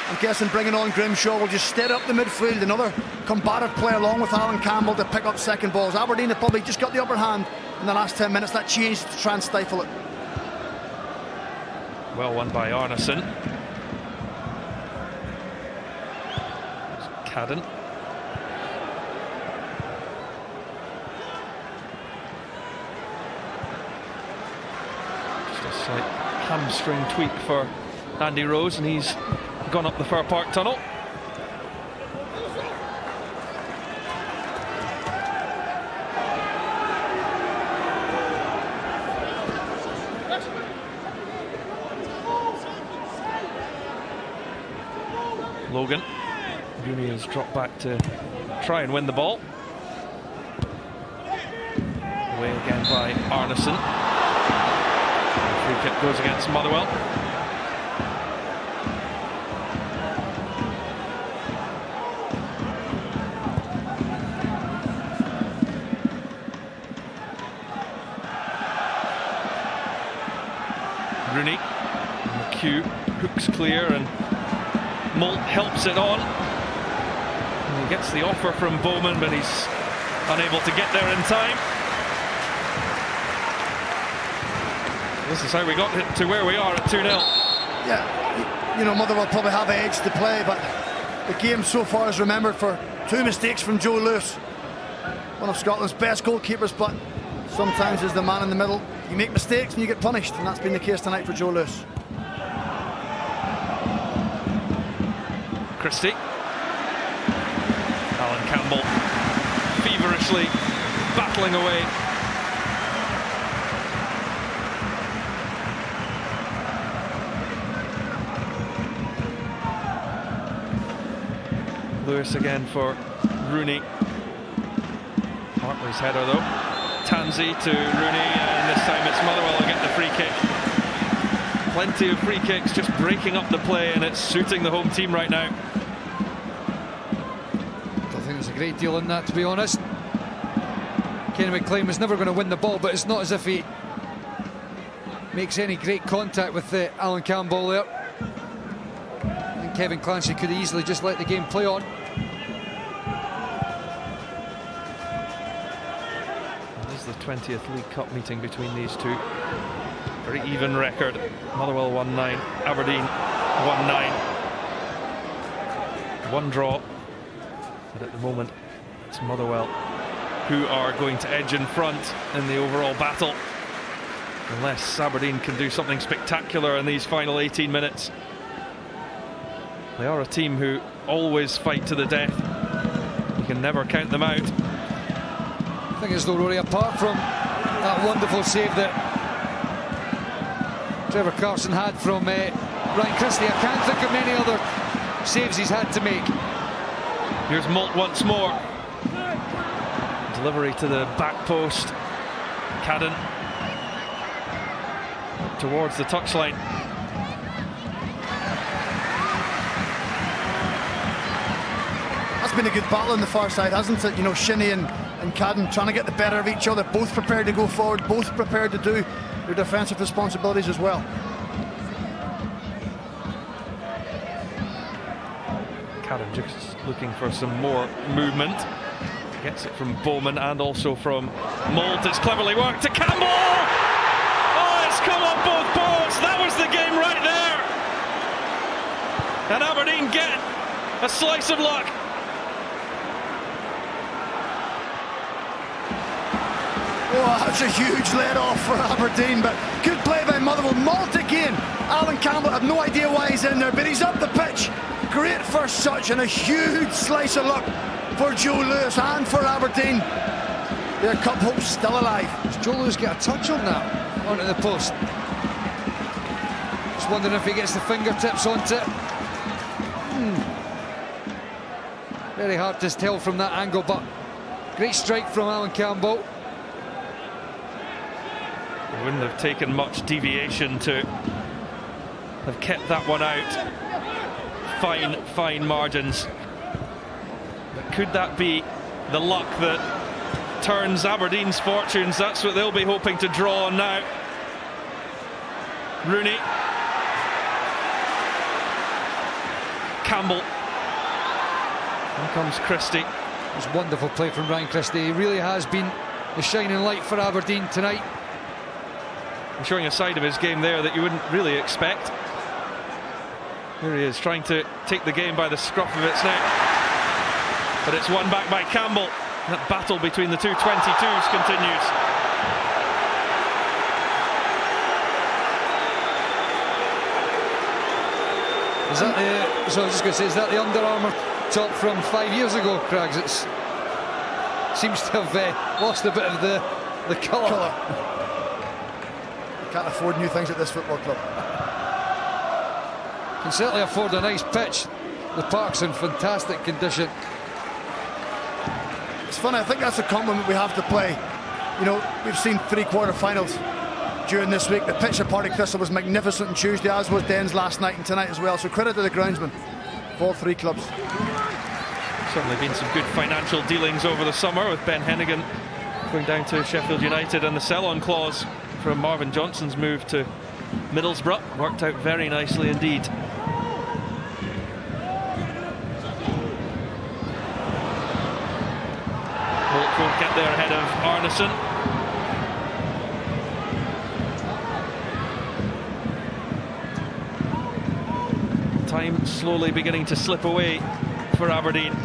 I'm guessing bringing on Grimshaw will just steady up the midfield. Another combative player along with Alan Campbell to pick up second balls. Aberdeen have probably just got the upper hand in the last 10 minutes. That changed to try and stifle it. Well won by Arneson. Cadden. Just a slight hamstring tweak for Andy Rose, and he's gone up the Fir Park tunnel. Logan. Rooney has dropped back to try and win the ball. Away again by Arneson. The free kick goes against Motherwell. Rooney. McHugh hooks clear and Molt helps it on. And he gets the offer from Bowman, but he's unable to get there in time. This is how we got to where we are at 2-0. Yeah, you know, Motherwell probably have an edge to play, but the game so far is remembered for two mistakes from Joe Lewis, one of Scotland's best goalkeepers, but sometimes as the man in the middle, you make mistakes and you get punished, and that's been the case tonight for Joe Lewis. Christie. Alan Campbell feverishly battling away. Lewis again for Rooney. Hartley's header though. Tanzi to Rooney, and this time it's Motherwell who get the free kick. Plenty of free kicks just breaking up the play, and it's suiting the home team right now. I think there's a great deal in that, to be honest. Kenny McLean was never going to win the ball, but it's not as if he makes any great contact with Alan Campbell there. I think Kevin Clancy could have easily just let the game play on. This is the 20th League Cup meeting between these two. Very even record. Motherwell 1-9, Aberdeen 1-9. One draw, but at the moment it's Motherwell who are going to edge in front in the overall battle, unless Aberdeen can do something spectacular in these final 18 minutes. They are a team who always fight to the death. You can never count them out. I think as though, Rory, apart from that wonderful save that Trevor Carson had from Ryan Christie, I can't think of many other saves he's had to make. Here's Molt once more. Delivery to the back post. Cadden towards the touchline. That's been a good battle on the far side, hasn't it? You know, Shinnie and Cadden trying to get the better of each other, both prepared to go forward, both prepared to do their defensive responsibilities as well. Cadden just looking for some more movement. Gets it from Bowman and also from Molt. It's cleverly worked to Campbell! Oh, it's come on both boards! That was the game right there! And Aberdeen get a slice of luck. Oh, that's a huge let-off for Aberdeen, but good play by Motherwell. Molt again. Alan Campbell, I have no idea why he's in there, but he's up the pitch. Great first touch and a huge slice of luck for Joe Lewis and for Aberdeen. Their cup hope's still alive. Does Joe Lewis get a touch on that onto the post? Just wondering if he gets the fingertips onto it. Very hard to tell from that angle, but great strike from Alan Campbell. It wouldn't have taken much deviation to have kept that one out. Fine margins. But could that be the luck that turns Aberdeen's fortunes? That's what they'll be hoping to draw on now. Rooney. Campbell. Here comes Christie. It was wonderful play from Ryan Christie. He really has been the shining light for Aberdeen tonight. Showing a side of his game there that you wouldn't really expect. Here he is trying to take the game by the scruff of its neck. But it's won back by Campbell. That battle between the two 22s continues. Is that the, so I was just going to say, is that the Under Armour top from 5 years ago, Craigs? It seems to have lost a bit of the colour. Can't afford new things at this football club. Can certainly afford a nice pitch. The park's in fantastic condition. It's funny, I think that's a compliment we have to play. You know, we've seen 3 quarter-finals during this week. The pitch at Party Crystal was magnificent on Tuesday, as was Dens last night and tonight as well. So credit to the groundsmen of all 3 clubs. Certainly been some good financial dealings over the summer, with Ben Hennigan going down to Sheffield United and the sell-on clause from Marvin Johnson's move to Middlesbrough worked out very nicely indeed. Molt won't get there ahead of Arneson. Time slowly beginning to slip away for Aberdeen.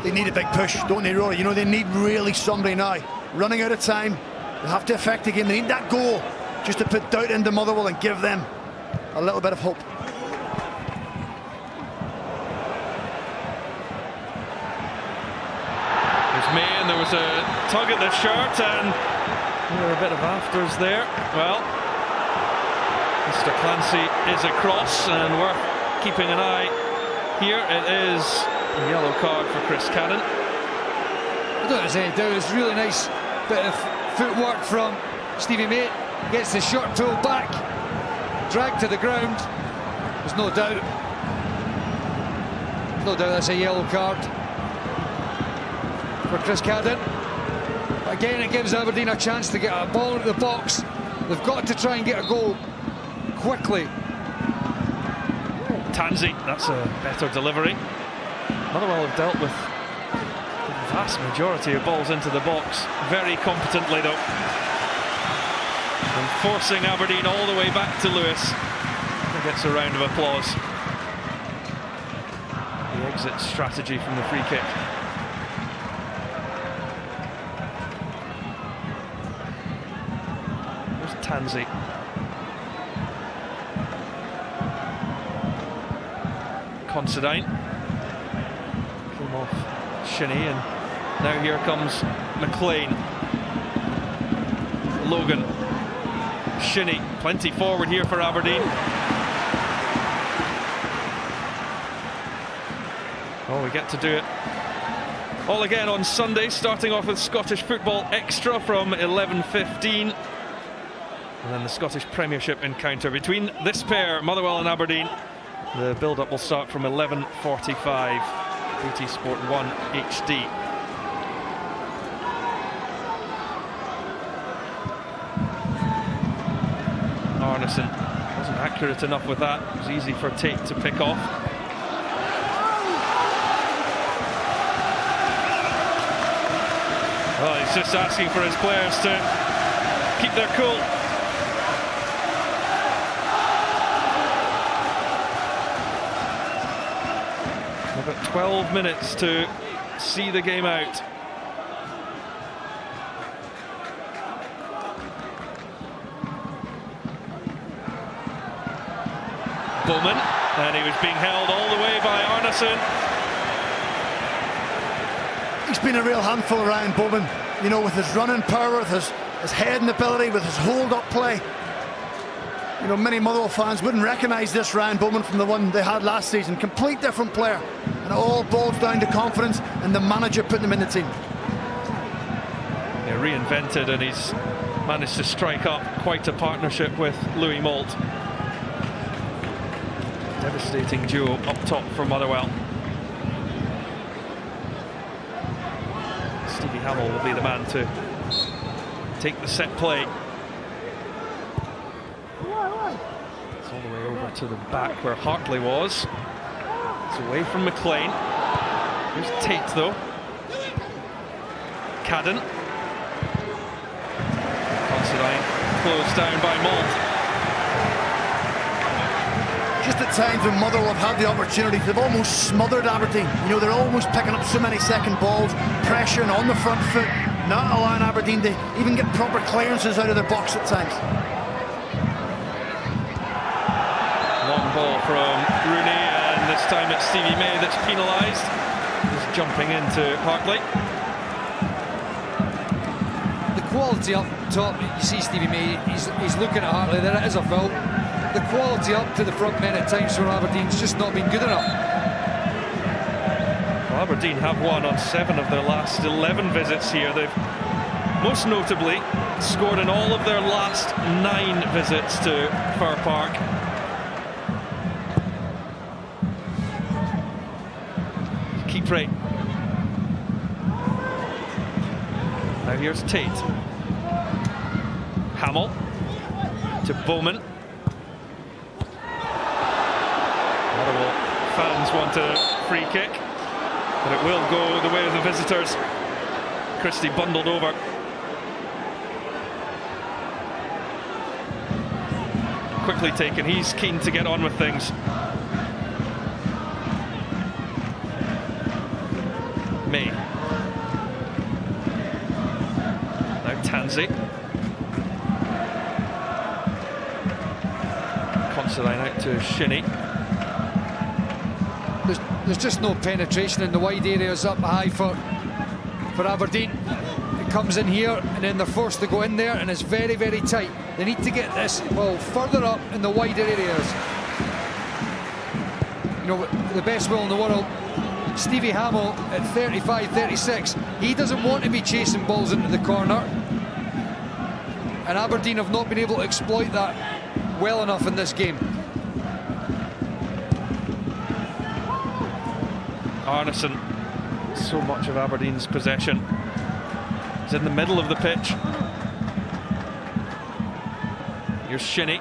They need a big push, don't they, Rory? You know, they need really somebody now. Running out of time. They have to affect the game. They need that goal just to put doubt into Motherwell and give them a little bit of hope. There's May, and there was a tug at the shirt, and there were a bit of afters there. Well, Mr. Clancy is across, and worth keeping an eye. Here it is a yellow card for Chris Cadden. I don't know there's any doubt. It's really nice bit of footwork from Stevie May. Gets the short pull back, dragged to the ground. There's no doubt. No doubt that's a yellow card for Chris Cadden. Again, it gives Aberdeen a chance to get a ball into the box. They've got to try and get a goal quickly. Tansey, that's a better delivery. Motherwell have dealt with the vast majority of balls into the box very competently though, and forcing Aberdeen all the way back to Lewis. He gets a round of applause. The exit strategy from the free kick. Tansey. Considine. Came off Shinnie, and now here comes McLean. Logan. Shinnie, plenty forward here for Aberdeen. Oh, we get to do it all again on Sunday, starting off with Scottish Football Extra from 11:15. And then the Scottish Premiership encounter between this pair, Motherwell and Aberdeen. The build-up will start from 11:45. BT Sport 1 HD. Arneson wasn't accurate enough with that. It was easy for Tate to pick off. Well, he's just asking for his players to keep their cool. We've got 12 minutes to see the game out. Bowman, and he was being held all the way by Arneson. He's been a real handful, Ryan Bowman, you know, with his running power, with his heading ability, with his hold-up play. You know, many Motherwell fans wouldn't recognise this Ryan Bowman from the one they had last season. Complete different player, and it all boils down to confidence and the manager putting him in the team. Yeah, reinvented, and he's managed to strike up quite a partnership with Louis Moult. Devastating duo up top for Motherwell. Stevie Hamill will be the man to take the set play. It's all the way over to the back where Hartley was. It's away from McLean. Here's Tate though. Cadden. Considine closed down by Moult. Just at times when Motherwell have had the opportunity, they've almost smothered Aberdeen. You know, they're almost picking up so many second balls, pressuring on the front foot, not allowing Aberdeen to even get proper clearances out of their box at times. Long ball from Rooney, and this time it's Stevie May that's penalised. He's jumping into Hartley. The quality up top, you see Stevie May, he's looking at Hartley, there it is a foul. The quality up to the front men at times for Aberdeen's just not been good enough. Well, Aberdeen have won on 7 of their last 11 visits here. They've most notably scored in all of their last 9 visits to Fir Park. Keep right. Now here's Tate. Hamill to Bowman. Fans want a free kick, but it will go the way of the visitors. Christie bundled over. Quickly taken, he's keen to get on with things. May. Now Tansey. Considine out to Shinnie. There's just no penetration in the wide areas up high for Aberdeen. It comes in here and then they're forced to go in there, and it's very, very tight. They need to get this ball further up in the wider areas. You know, the best will in the world, Stevie Hamill at 35, 36, he doesn't want to be chasing balls into the corner. And Aberdeen have not been able to exploit that well enough in this game. Arneson, so much of Aberdeen's possession. He's in the middle of the pitch. Here's Shinnie.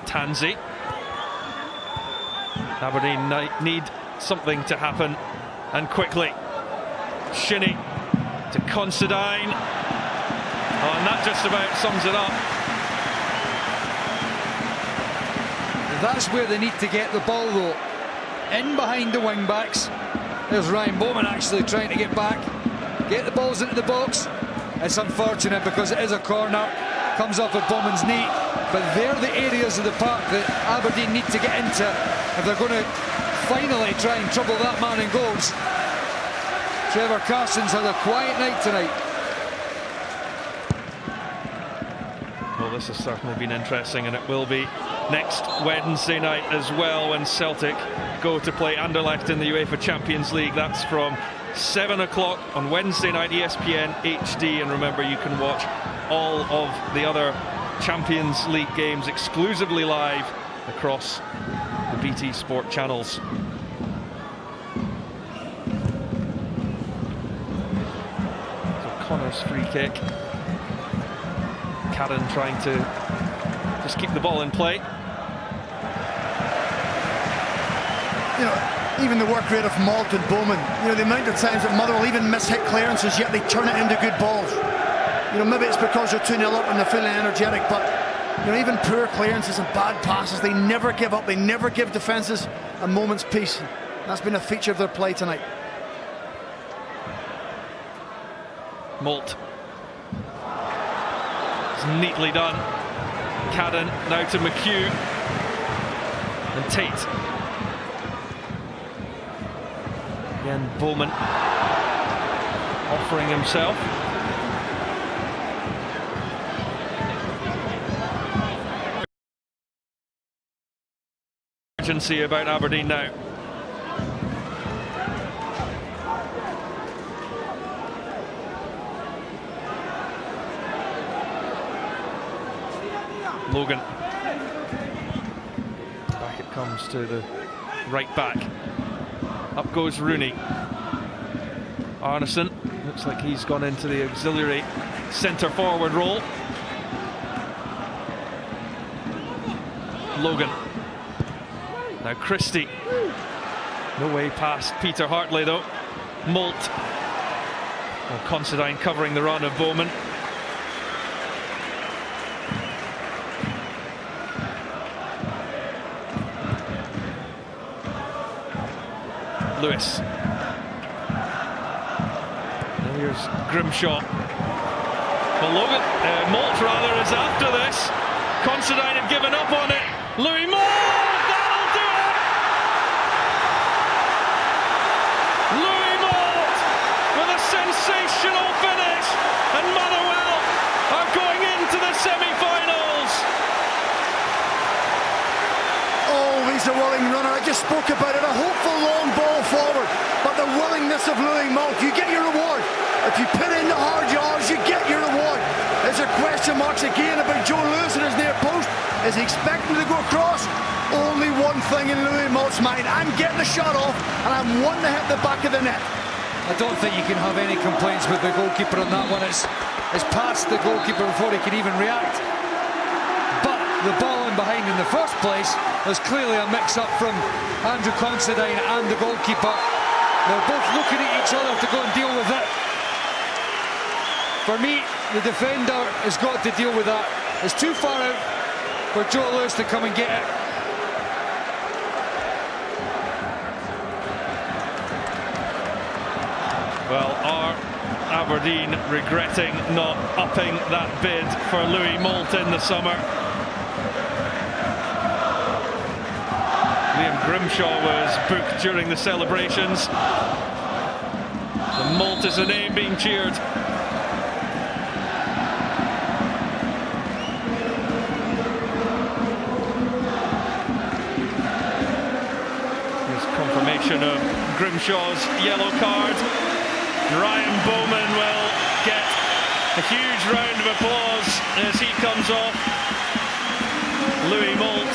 Tansey. Aberdeen need something to happen, and quickly. Shinnie to Considine. Oh, and that just about sums it up. That's where they need to get the ball though. In behind the wing backs. There's Ryan Bowman actually trying to get back, get the balls into the box. It's unfortunate because it is a corner, comes off of Bowman's knee, but they're the areas of the park that Aberdeen need to get into if they're going to finally try and trouble that man in goals. Trevor Carson's had a quiet night tonight. Well, this has certainly been interesting, and it will be next Wednesday night as well, when Celtic go to play Anderlecht in the UEFA Champions League. That's from 7 o'clock on Wednesday night, ESPN HD. And remember, you can watch all of the other Champions League games exclusively live across the BT Sport channels. So Connor's free kick. Cadden trying to just keep the ball in play. You know, even the work rate of Malt and Bowman, you know, the amount of times that Motherwell even miss hit clearances, yet they turn it into good balls. You know, maybe it's because they're 2-0 up and they're feeling energetic, but you know, even poor clearances and bad passes, they never give up. They never give defences a moment's peace. That's been a feature of their play tonight. Malt. It's neatly done. Cadden now to McHugh and Tate. Again, Bowman offering himself. Urgency about Aberdeen now. Logan. Back it comes to the right back. Up goes Rooney. Arneson looks like he's gone into the auxiliary centre forward role. Logan. Now Christie. No way past Peter Hartley though. Malt. Well, Considine covering the run of Bowman. Lewis. And here's Grimshaw. Well, Logan, Malt rather, is after this. Considine had given up on it. Louis Malt, that'll do it! Louis Malt with a sensational finish, and Motherwell are going into the semi-finals. Oh, he's a willing runner. I just spoke about it. A hopeful long ball forward, but the willingness of Louis Malt, you get your reward. If you put in the hard yards, you get your reward. Is there question marks again about Joe Lewis and his near post? Is he expecting to go across? Only one thing in Louis Malt's mind. I'm getting the shot off, and I'm wanting to hit the back of the net. I don't think you can have any complaints with the goalkeeper on that one. It's past the goalkeeper before he can even react. But the ball in behind in the first place, there's clearly a mix-up from Andrew Considine and the goalkeeper. They're both looking at each other to go and deal with it. For me, the defender has got to deal with that. It's too far out for Joe Lewis to come and get it. Well, are Aberdeen regretting not upping that bid for Louis Malt in the summer? Liam Grimshaw was booked during the celebrations. The Malt is a name being cheered. Confirmation of Grimshaw's yellow card. Ryan Bowman will get a huge round of applause as he comes off. Louis Malt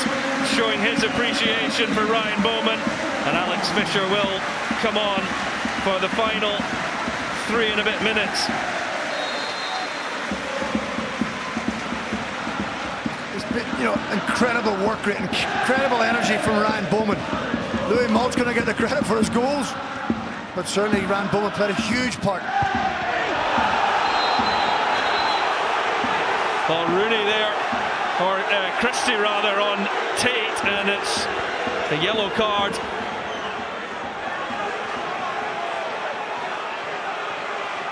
showing his appreciation for Ryan Bowman, and Alex Fisher will come on for the final 3 and a bit minutes. It's been, you know, incredible work rate, incredible energy from Ryan Bowman. Louis Malt's going to get the credit for his goals, but certainly Ryan Bowman played a huge part. Well, Rooney there, or Christie rather, on Tate, and it's a yellow card.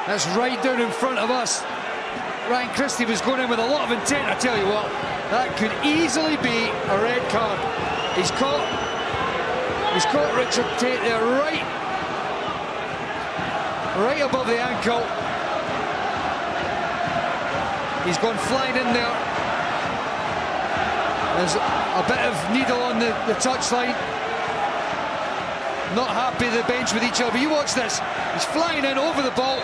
That's right down in front of us. Ryan Christie was going in with a lot of intent. I tell you what, that could easily be a red card. He's caught Richard Tate there right above the ankle. He's gone flying in there. There's a bit of needle on the touchline. Not happy the bench with each other, but you watch this. He's flying in over the ball.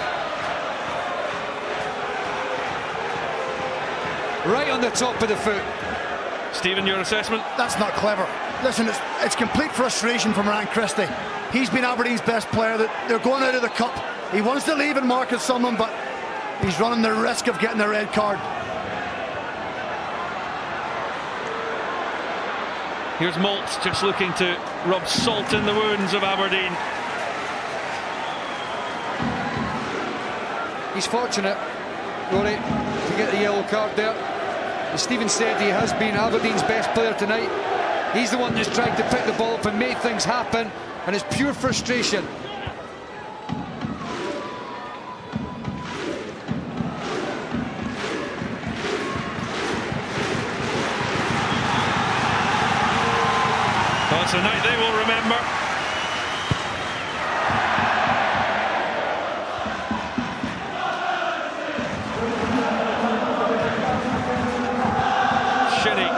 Right on the top of the foot. Stephen, your assessment? That's not clever. Listen, it's complete frustration from Ryan Christie. He's been Aberdeen's best player. They're going out of the cup. He wants to leave and mark as someone, but he's running the risk of getting a red card. Here's Maltz just looking to rub salt in the wounds of Aberdeen. He's fortunate, Rory, to get the yellow card there. As Stephen said, he has been Aberdeen's best player tonight. He's the one that's tried to pick the ball up and make things happen, and it's pure frustration. Well, it's a night they will remember. Shinnie.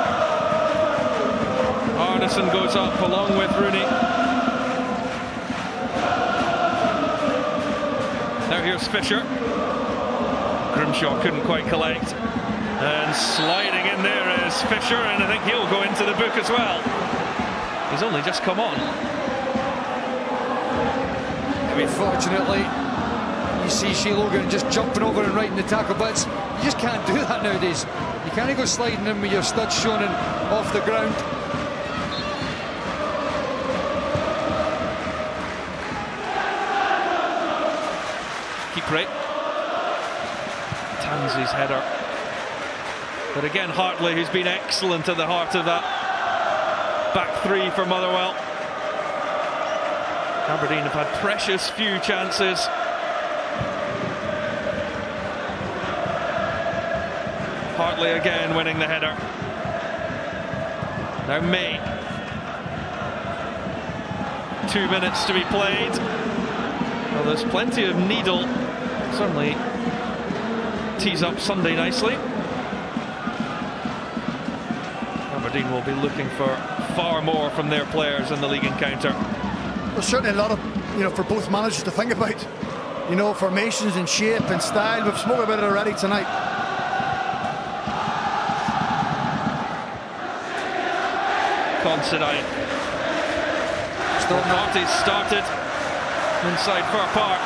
Arneson goes up along with Rooney. Now here's Fisher. Grimshaw couldn't quite collect. And sliding in there is Fisher, and I think he'll go into the book as well. He's only just come on. I mean, fortunately, you see Shea Logan just jumping over and right in the tackle, but you just can't do that nowadays. You can't go sliding in with your studs showing off the ground. Keep right. Tansley's header. But again, Hartley, who's been excellent at the heart of that back three for Motherwell. Aberdeen have had precious few chances. Hartley again winning the header. Now May. 2 minutes to be played. Well, there's plenty of needle. Certainly tees up Sunday nicely. Aberdeen will be looking for far more from their players in the league encounter. There's certainly a lot of, for both managers to think about. Formations and shape and style. We've spoken about it already tonight. Considine. The party's started inside Fir Park.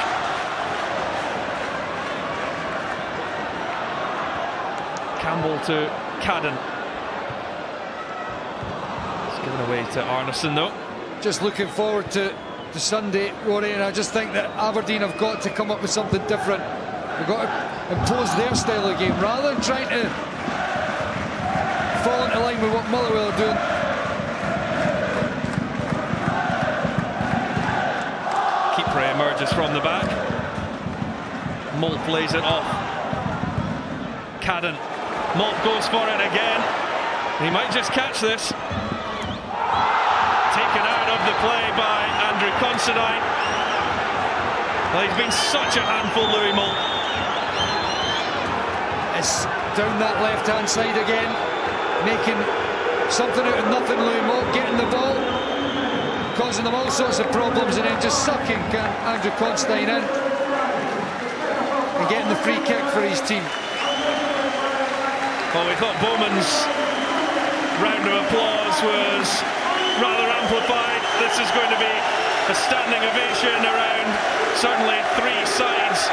Campbell to Cadden. Given away to Arneson though. Just looking forward to Sunday, Rory, and I just think that Aberdeen have got to come up with something different. They've got to impose their style of game rather than trying to fall into line with what Motherwell are doing. Keeper emerges from the back. Molt plays it off. Cadden. Molt goes for it again. He might just catch this. Taken out of the play by Andrew Considine. Well, he's been such a handful, Louis Molt. It's down that left-hand side again, making something out of nothing. Louis Molt getting the ball, causing them all sorts of problems, and then just sucking Andrew Considine in and getting the free kick for his team. Well, we thought Bowman's round of applause was rather amplified. This is going to be a standing ovation around certainly three sides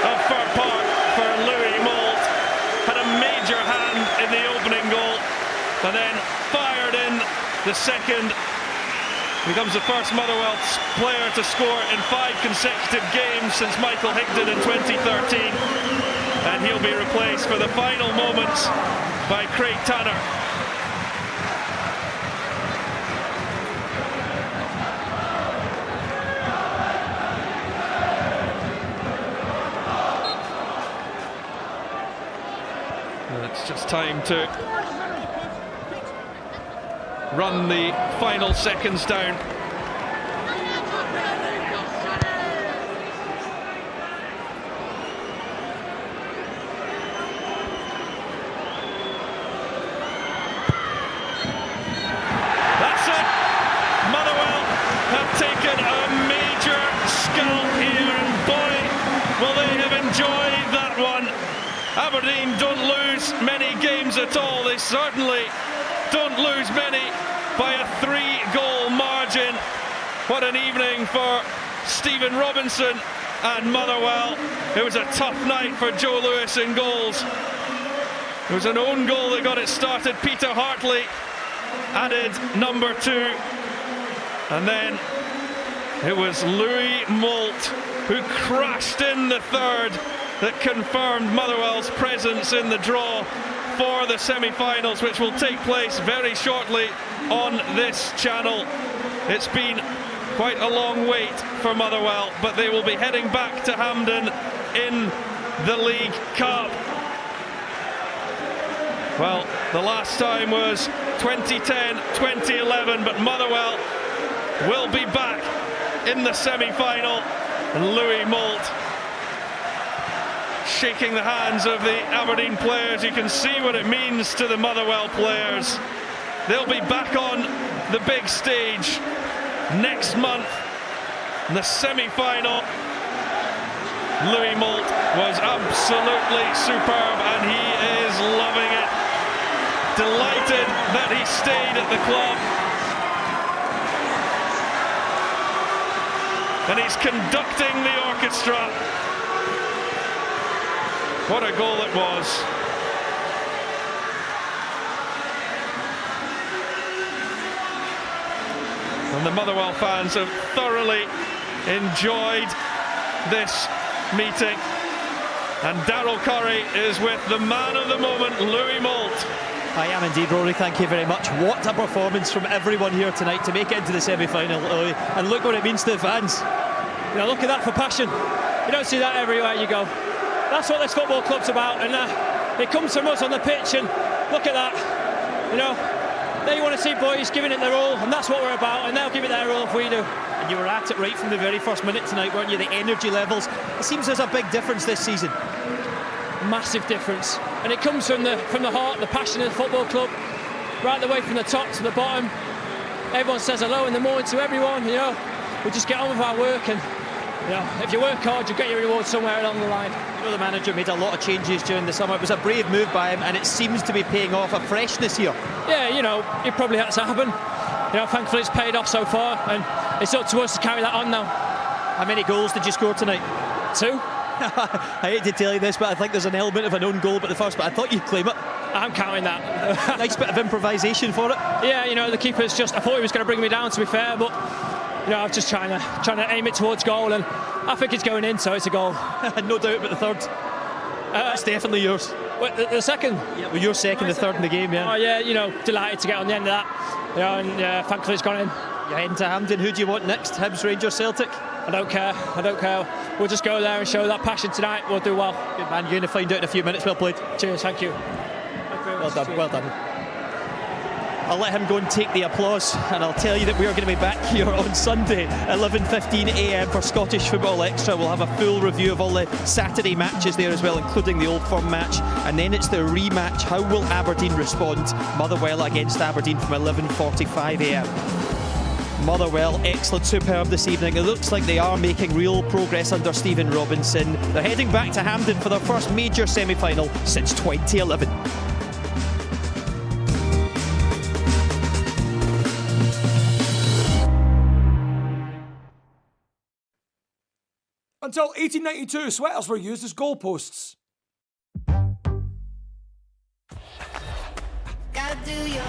of Fir Park for Louis Molt. Had a major hand in the opening goal and then fired in the second. Becomes the first Motherwell player to score in 5 consecutive games since Michael Higdon in 2013. And he'll be replaced for the final moments by Craig Tanner. time to run the final seconds down. That's it. Motherwell have taken a major scalp here, and boy, will they have enjoyed that one. Aberdeen don't lose many games at all. They certainly don't lose many by a 3-goal margin. What an evening for Stephen Robinson and Motherwell. It was a tough night for Joe Lewis in goals. It was an own goal that got it started. Peter Hartley added number 2. And then it was Louis Moult who crashed in the third that confirmed Motherwell's presence in the draw for the semi-finals, which will take place very shortly on this channel. It's been quite a long wait for Motherwell, but they will be heading back to Hampden in the League Cup. Well, the last time was 2010, 2011, but Motherwell will be back in the semi-final. And Louis Moult shaking the hands of the Aberdeen players. You can see what it means to the Motherwell players. They'll be back on the big stage next month in the semi-final. Louis Moult was absolutely superb, and he is loving it. Delighted that he stayed at the club. And he's conducting the orchestra. What a goal it was. And the Motherwell fans have thoroughly enjoyed this meeting. And Darryl Curry is with the man of the moment, Louis Moult. I am indeed, Rory, thank you very much. What a performance from everyone here tonight to make it into the semi-final. And look what it means to the fans. You know, look at that for passion. You don't see that everywhere you go. That's what this football club's about, and it comes from us on the pitch, and look at that. You know, they want to see boys giving it their all, and that's what we're about, and they'll give it their all if we do. And you were at it right from the very first minute tonight, weren't you? The energy levels. It seems there's a big difference this season. Massive difference. And it comes from the heart, the passion of the football club, right the way from the top to the bottom. Everyone says hello in the morning to everyone, you know. We just get on with our work, and you know, if you work hard, you'll get your reward somewhere along the line. You know, the manager made a lot of changes during the summer. It was a brave move by him, and it seems to be paying off. A freshness here. Yeah, you know, it probably had to happen. You know, thankfully it's paid off so far, and it's up to us to carry that on now. How many goals did you score tonight? 2. I hate to tell you this, but I think there's an element of an own goal but the first, but I thought you'd claim it. I'm counting that. Nice bit of improvisation for it. Yeah, you know, the keeper's just, I thought he was going to bring me down, to be fair, but you know, I was just trying to aim it towards goal, and I think it's going in, so it's a goal. No doubt about the third. It's definitely yours. What, the second? Yeah, well, you're second, the third in the game, yeah. Oh yeah, you know, delighted to get on the end of that. You know, and thankfully it's gone in. You're heading to Hampden. Who do you want next? Hibs, Rangers, Celtic? I don't care. We'll just go there and show that passion tonight. We'll do well. Good man, you're going to find out in a few minutes. Well played. Cheers, thank you. Well done, well done. I'll let him go and take the applause, and I'll tell you that we are going to be back here on Sunday, 11:15 a.m. for Scottish Football Extra. We'll have a full review of all the Saturday matches there as well, including the Old Firm match, and then it's the rematch. How will Aberdeen respond? Motherwell against Aberdeen from 11:45 a.m. Motherwell, excellent, superb this evening. It looks like they are making real progress under Stephen Robinson. They're heading back to Hampden for their first major semi-final since 2011. Until 1892, sweaters were used as goalposts. Gotta do your